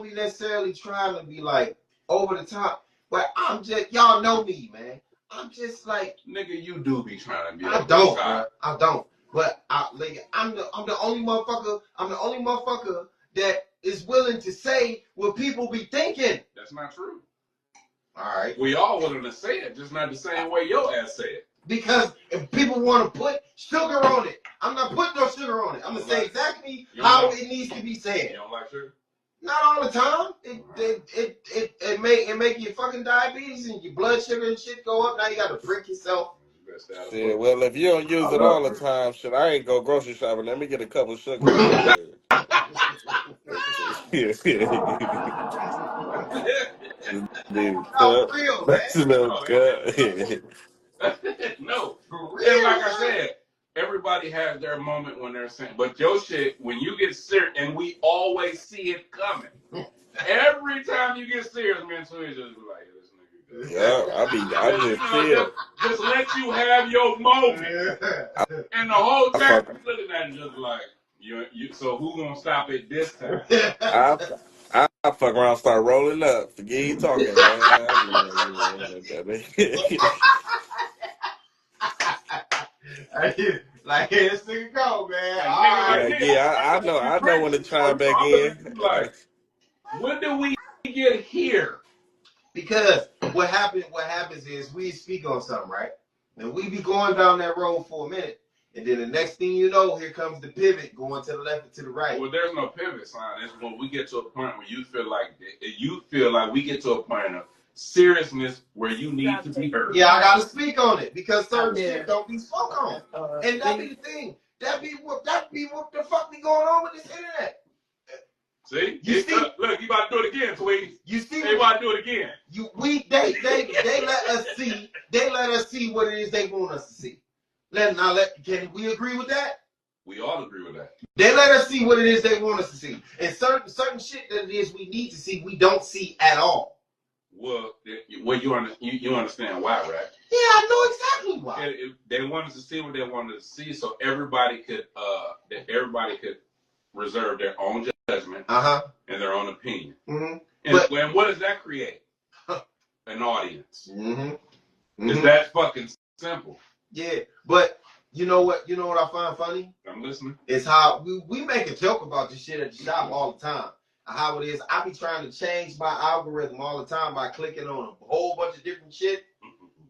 be necessarily trying to be like over the top. But I'm just, y'all know me, man. I'm just like, Nigga, you do be trying to be I over the don't, top. bro. I don't. But I'm the only motherfucker. I'm the only motherfucker that is willing to say what people be thinking. That's not true. All right. We all willing to say it, just not the same way your ass say it. Because if people want to put sugar on it, I'm not putting no sugar on it. I'm gonna say exactly how it needs to be said. You don't like sugar? Not all the time. It make your fucking diabetes and your blood sugar and shit go up. Now you got to prick yourself. Shit, well, if you don't use it all the time, shit, I ain't go grocery shopping. Let me get a cup of sugar. Shit. Dude, No, for real, man. that's a little good. No. For And real, like I man. said, everybody has their moment when they're saying, but your shit, when you get serious, and we always see it coming. Every time you get serious, man, so it's just like, this nigga. Yeah, I just chill. Just let you have your moment. And the whole time you looking at it just like, so who gonna stop it this time? I fuck around, start rolling up. Forget you talking, man. Like, here this nigga go, man. I know when to chime back in. Like, when do we get here? Because what happens is we speak on something, right? And we be going down that road for a minute. And then the next thing you know, here comes the pivot going to the left and to the right. Well, there's no pivot sign. It's when we get to a point where you feel like we get to a point of seriousness where you need to be heard. Yeah, I gotta speak on it because certain shit don't be spoke on. And that be the thing. That be what the fuck be going on with this internet. See? Look, you about to do it again, Tweez. You see? They about to do it again. They let us see what it is they want us to see. Can we agree with that? We all agree with that. They let us see what it is they want us to see. And certain shit that it is we need to see, we don't see at all. Well, you understand why, right? Yeah, I know exactly why. They wanted to see what they wanted to see, so everybody could reserve their own judgment and their own opinion. Mm-hmm. And what does that create? An audience. Mm-hmm. It's that fucking simple. Yeah, but you know what I find funny? I'm listening. It's how we make a joke about this shit at the shop all the time. How it is, I be trying to change my algorithm all the time by clicking on a whole bunch of different shit.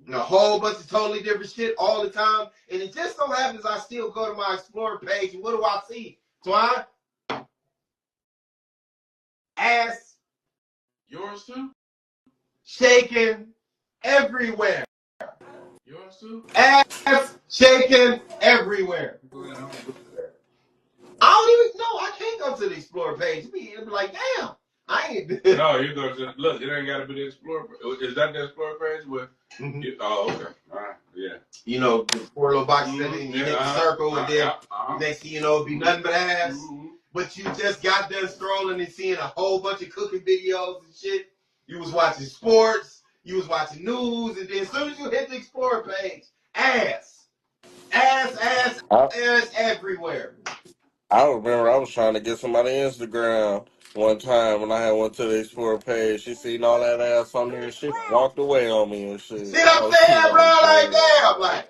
And a whole bunch of totally different shit all the time. And it just so happens I still go to my Explorer page and what do I see? Twine? Ass. Yours too? Shaking everywhere. Yours too? Ass shaking everywhere. I don't even know. I can't go to the Explorer page. It'd be like, damn. I ain't. No, you go to look. It ain't got to be the Explorer. Is that the Explorer page? Oh, okay. All right. Yeah. You know, the four little boxes and then you hit the circle and then next thing you know, it'd be nothing but ass. Mm-hmm. But you just got done scrolling and seeing a whole bunch of cooking videos and shit. You was watching sports. You was watching news. And then as soon as you hit the Explorer page, ass everywhere. I remember I was trying to get somebody Instagram one time when I had went to the Explorer page. She seen all that ass on there and she walked away on me and shit. See what I'm saying, bro? Like, damn, like.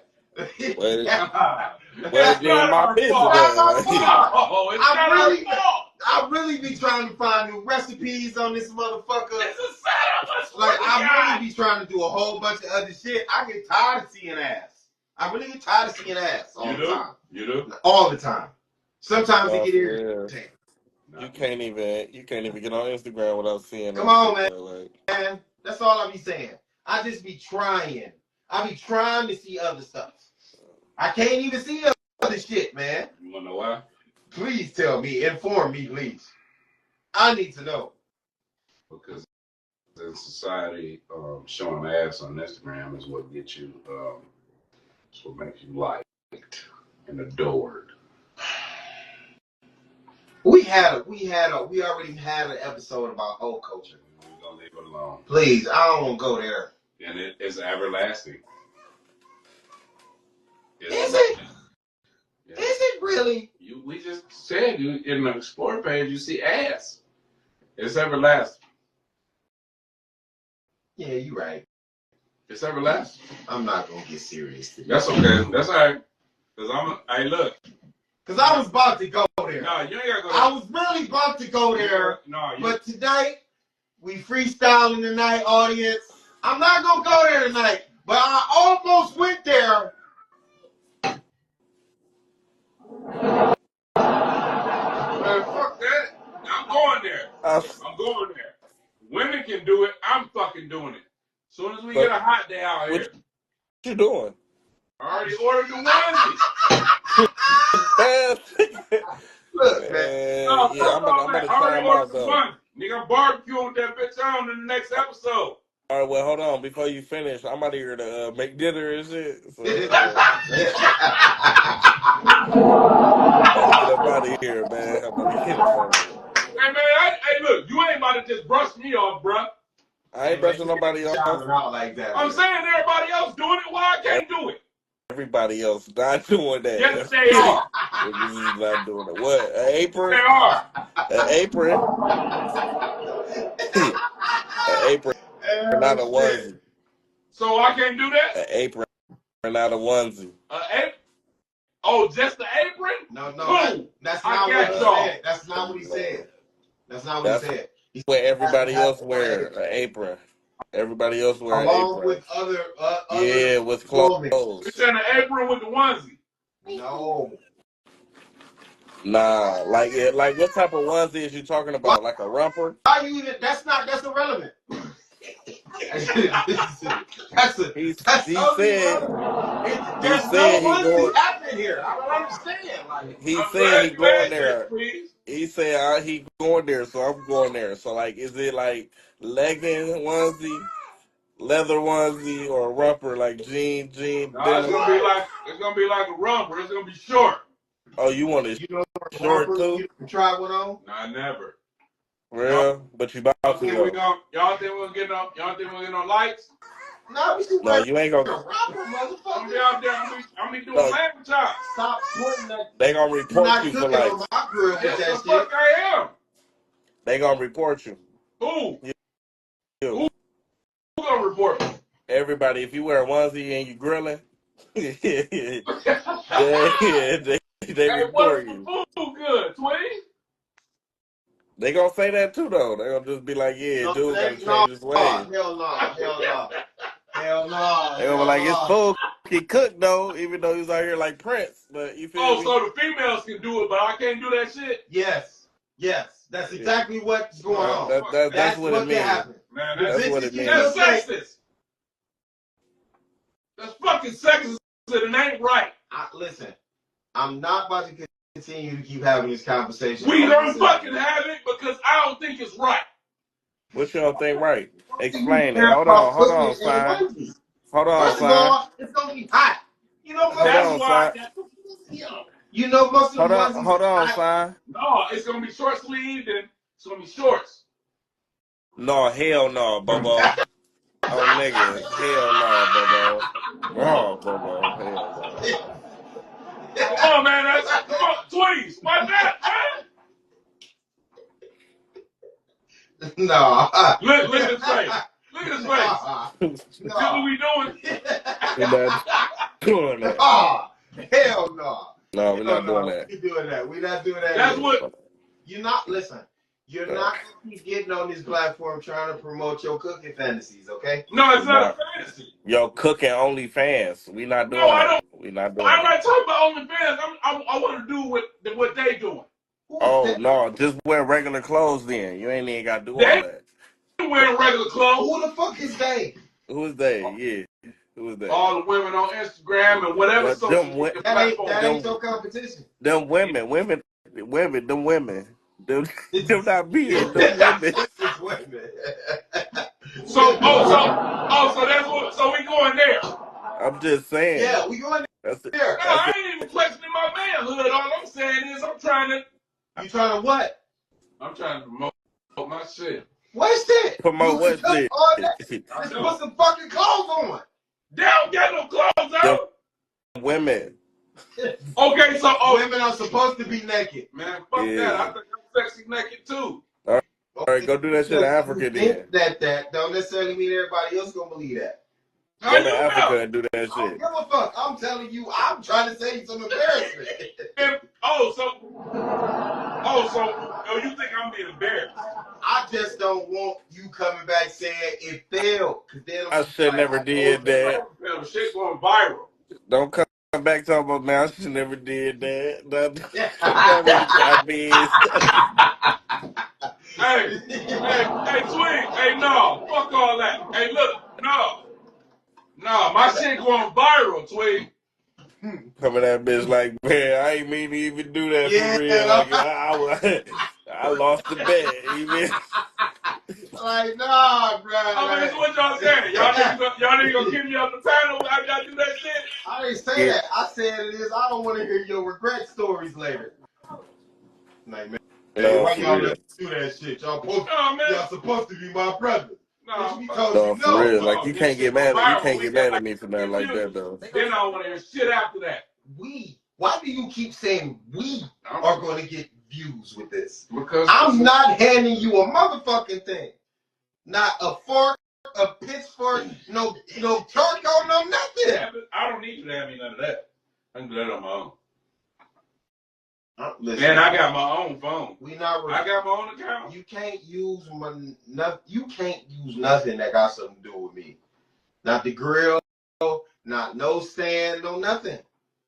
Well, then my business. I really be trying to find new recipes on this motherfucker. It's a setup. Like, I really be trying to do a whole bunch of other shit. I get tired of seeing ass. I really get tired of seeing ass all the time. You do? All the time. Sometimes it get irritating. You can't even get on Instagram without seeing. Come on, man. That's all I be saying. I just be trying. I be trying to see other stuff. I can't even see other shit, man. You wanna know why? Please tell me. Inform me, please. I need to know. Because in society, showing ass on Instagram is what gets you. It's what makes you liked and adored. We already had an episode about hoe culture. We're gonna leave it alone. Please, I don't want to go there. And it's everlasting. Is it? Yeah. Is it really? We just said in the explore page you see ass. It's everlasting. Yeah, you right. It's everlasting. I'm not gonna get serious today. That's okay. That's all right. Cause hey, look. Cause I was about to go there. No, you ain't gotta go there. I was really about to go there. No, but tonight we freestyling tonight, audience. I'm not gonna go there tonight, but I almost went there. Man, fuck that. I'm going there. I'm going there. Women can do it. I'm fucking doing it. As soon as we get a hot day out here. What you doing? I already ordered the onesie. Look, man. I'm gonna try them out though. Nigga, I'm barbecuing with that bitch on in the next episode. All right, well, hold on. Before you finish, I'm out here to make dinner and shit. So, get up out of here, man. I'm about to get it from you. Hey, man, hey, look, you ain't about to just brush me off, bruh. I ain't brushing nobody off. Out like that, I'm saying everybody else doing it. Why I can't do it? Everybody else not doing that. Yes, they are. He's not doing it. What? An apron? They are. An apron? An apron, not a onesie. So I can't do that? An apron, not a onesie. Oh, just the apron? No, that's not what he said. That's not what he said. That's not what he said. What everybody else wear, an apron. Everybody else wear an apron. Along with other yeah, with clothes. You said an apron with the onesie. No. Nah, like what type of onesie is you talking about? Like a romper? That's irrelevant. He said here. I don't understand. He said he going there. He said he going there, so I'm going there. So like, is it like legging onesie, leather onesie, or a romper like jean? No, it's gonna be like a romper. It's gonna be short. Oh, you want it short too? You try one on? Nah, never. Real, but you about to go. Y'all think we're gonna get no lights? No, you ain't gonna. I'm down there. I'm be doing lamp chops. Stop pointing that. They gonna report you for lights. Yes, the fuck I am. They gonna report you. Who? Who gonna report me? Everybody. If you wear a onesie and you grilling, they report you. Food good, Twitty. They gonna say that too, though. They gonna just be like, "Yeah, dude, gotta change his ways." Hell no. They gonna be like, "It's food. He cooked though, even though he's out here like Prince." But you feel me? So the females can do it, but I can't do that shit. Yes. That's exactly what's going on. That's what it means. Man, that's what it means. That's sexist. That's fucking sexist. It ain't right. Listen, I'm not about to continue to keep having this conversation. We don't fucking have it because I don't think it's right. What you don't think right? Explain it. Hold on, son. Hold on, First of all, it's gonna be hot. You know what? That's why. You know most of the ones. Hold on, son. No, it's gonna be short sleeved and it's gonna be shorts. No, hell no, Bobo. Oh, nigga, hell no, Bobo. Oh, Bobo, hell no. Come on, man. Come on, Tweez. Why not, man? No. Look at his face. Look at his face. No. See what we doing? We're not doing that. Oh, hell no. No, we're not doing that. We're not doing that. That's what. Listen. You're not going to keep getting on this platform trying to promote your cooking fantasies, okay? No, it's not a fantasy. Yo, cooking OnlyFans. We not doing that. We not doing I'm that. not talking about OnlyFans. I want to do what they doing. Oh, no. Just wear regular clothes then. You ain't even got to do all that. They wearing regular clothes. Who the fuck is they? Who is they? Yeah. Who is that? All the women on Instagram and whatever social media platform. That ain't your competition. Them women. Them not being them women. So that's what. So we going there. I'm just saying. Yeah, we going there. No, I ain't even questioning my manhood. All I'm saying is I'm trying to. You trying to what? I'm trying to promote my shit. What's that? Promote what shit? Just put some fucking clothes on. They don't got no clothes on. women. Okay, so women are supposed to be naked. Man, fuck that. I think I'm sexy naked too. All right, go do that shit in Africa then. That don't necessarily mean everybody else gonna believe that. How Go to you Africa know? and do that I don't shit. give a fuck. I'm telling you, I'm trying to save you some embarrassment. You think I'm being embarrassed? I just don't want you coming back saying it failed. I should never did that. The shit going viral. Don't come back talking about, man, I should never did that. That really got me. Hey, Twig. Hey, no. Fuck all that. Hey, look. No, my shit going viral, Twig. Coming at bitch like, man, I ain't mean to even do that for real. Like, I lost the bet. You mean? Like, nah, bro. I mean, so what y'all saying? Y'all niggas gonna keep me on the panel after y'all do that shit? I didn't say that. I said it is. I don't want to hear your regret stories later. Like, man, why y'all let me do that shit? Y'all supposed to be my brother. No, for real. Like, you can't get mad at me for nothing like that, though. Then I don't want to hear shit after that. Why do you keep saying we are going to get views with this? Because I'm not handing you a motherfucking thing. Not a fork, a pitchfork, no charcoal, no nothing. I don't need you to have me none of that. I can do that on my own. Listen, and I got my own phone. I got my own account. You can't use nothing that got something to do with me. Not the grill, not no stand, no nothing.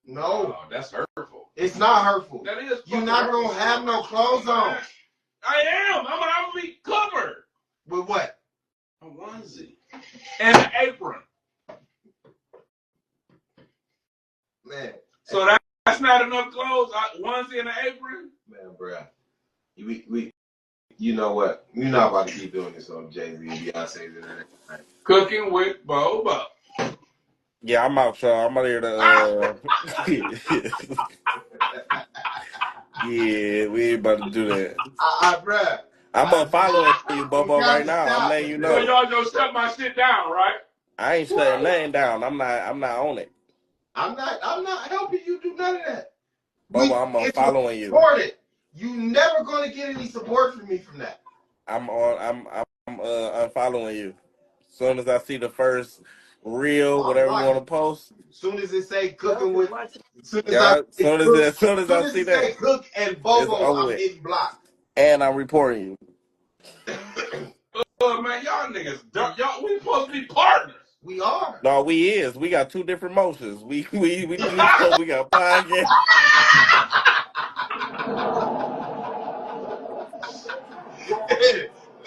No. Oh, that's hurtful. It's not hurtful. That is. You're not gonna have no clothes on. I am. I'm gonna be covered. With what? A onesie and an apron. Man. So that's not enough clothes. Onesie and an apron. Man, bruh. You know what? You're not about to keep doing this on Jay-Z and Beyonce's internet. Right? Cooking with Boba. Yeah, I'm out, y'all. I'm out here to. Yeah, we ain't about to do that. Bruh. I'm unfollowing you, Bobo, right now. I'm letting you know. So y'all just shut my shit down, right? I ain't shutting nothing down. I'm not on it. I'm not helping you do none of that. Bobo, I'm unfollowing you. You never gonna get any support from me from that. I'm unfollowing you. As soon as I see the first reel, whatever you want to post. As soon as it say cooking with, as soon as I see that, say cook and Bobo, I'm getting blocked. And I'm reporting you. Man, y'all niggas, we supposed to be partners. We are. No, we is. We got two different motions. We got podcast.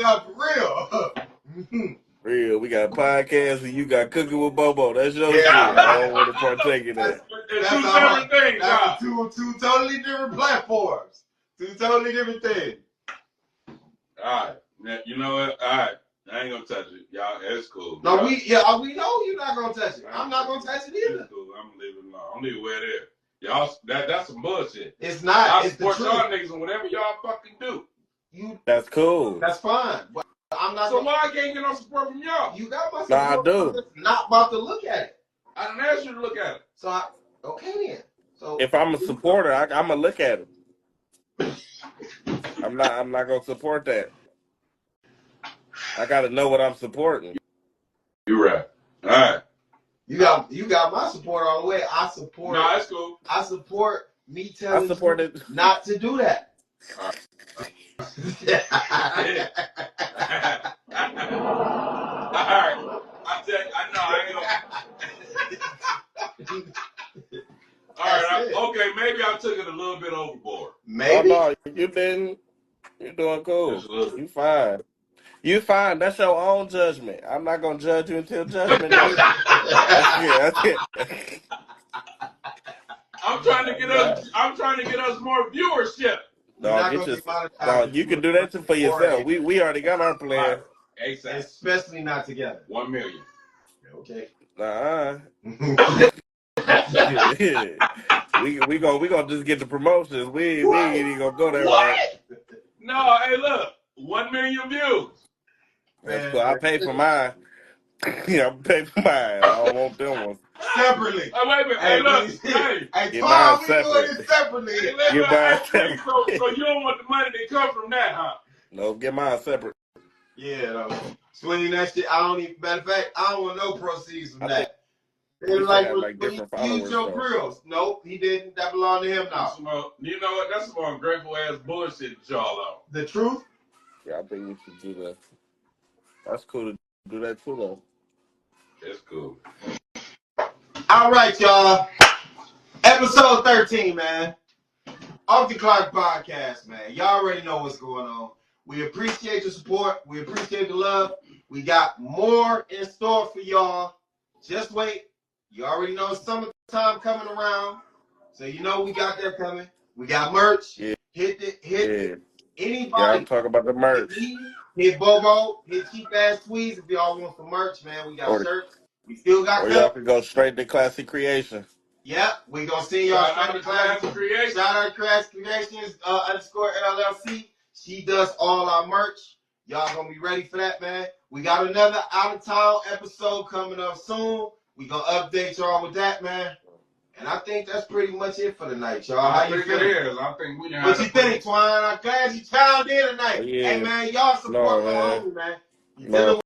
No, for real. Real. We got podcast and you got cooking with Bobo. That's your shit. I don't want to partake in that. That's two separate things. That's two totally different platforms. Two totally different things. All right. You know what? All right. I ain't gonna touch it. Y'all, it's cool. No, we know you're not gonna touch it. I'm not gonna touch it either. It's cool. I'm gonna leave it alone. I'm gonna leave it where it is. Y'all, that's some bullshit. It's not. I support y'all niggas and whatever y'all fucking do. That's cool. That's fine. But I'm not. So why I can't get no support from y'all? You got my support. Nah, I do. I'm not about to look at it. I didn't ask you to look at it. So okay then. So if I'm a supporter, I'm gonna look at it. I'm not gonna support that. I gotta know what I'm supporting. You're right. All right. You got my support all the way. I support. No, that's cool. I support me telling you not to do that. All right. All right. Okay, maybe I took it a little bit overboard. Maybe. Oh, no, you're doing cool. You fine. You fine. That's your own judgment. I'm not gonna judge you until judgment day. That's it. I'm trying to get us more viewership. No, you can do that for yourself. We already got our plan. Especially not together. 1 million. Okay. we gonna just get the promotions. We ain't even gonna go there. Right? No, hey, look, 1 million views. That's cool. I pay for mine. Yeah, I pay for mine. I don't want them ones. separately. Wait a minute. Hey, look. Hey, Hey, Get Tom, mine we doing separate. it separately. Hey, Get mine hey, separate. so you don't want the money that come from that, huh? No, get mine separate. Yeah, though. Swinging that shit, I don't even, matter of fact, I don't want no proceeds from I think that. It we was should like, have like when you different use followers your though. grills. Nope, he didn't. That belonged to him now. You know what? That's some ungrateful ass bullshit that y'all on. The truth? Yeah, I think we should do that. That's cool to do that too though. That's cool. All right, y'all. Episode 13, man. Off the Clock Podcast, man. Y'all already know what's going on. We appreciate your support. We appreciate the love. We got more in store for y'all. Just wait. You already know summertime coming around. So you know we got that coming. We got merch. Yeah. Hit anybody. Yeah, I'm talking about the merch. Hit Bobo. Hit Cheap Ass Tweez if y'all want some merch, man. We got shirts. We still got Or cups. y'all can go straight to Classic Creation. Yep, we gonna see y'all straight to Classic Creation. Shout out to Classic Creations _ LLC. She does all our merch. Y'all gonna be ready for that, man. We got another out of town episode coming up soon. We gonna update y'all with that, man. And I think that's pretty much it for tonight, y'all. How you feeling? It is. I think we What you think, Twine? I'm glad you chimed in tonight. Yeah. Hey, man, y'all support my homie, man. You dealing with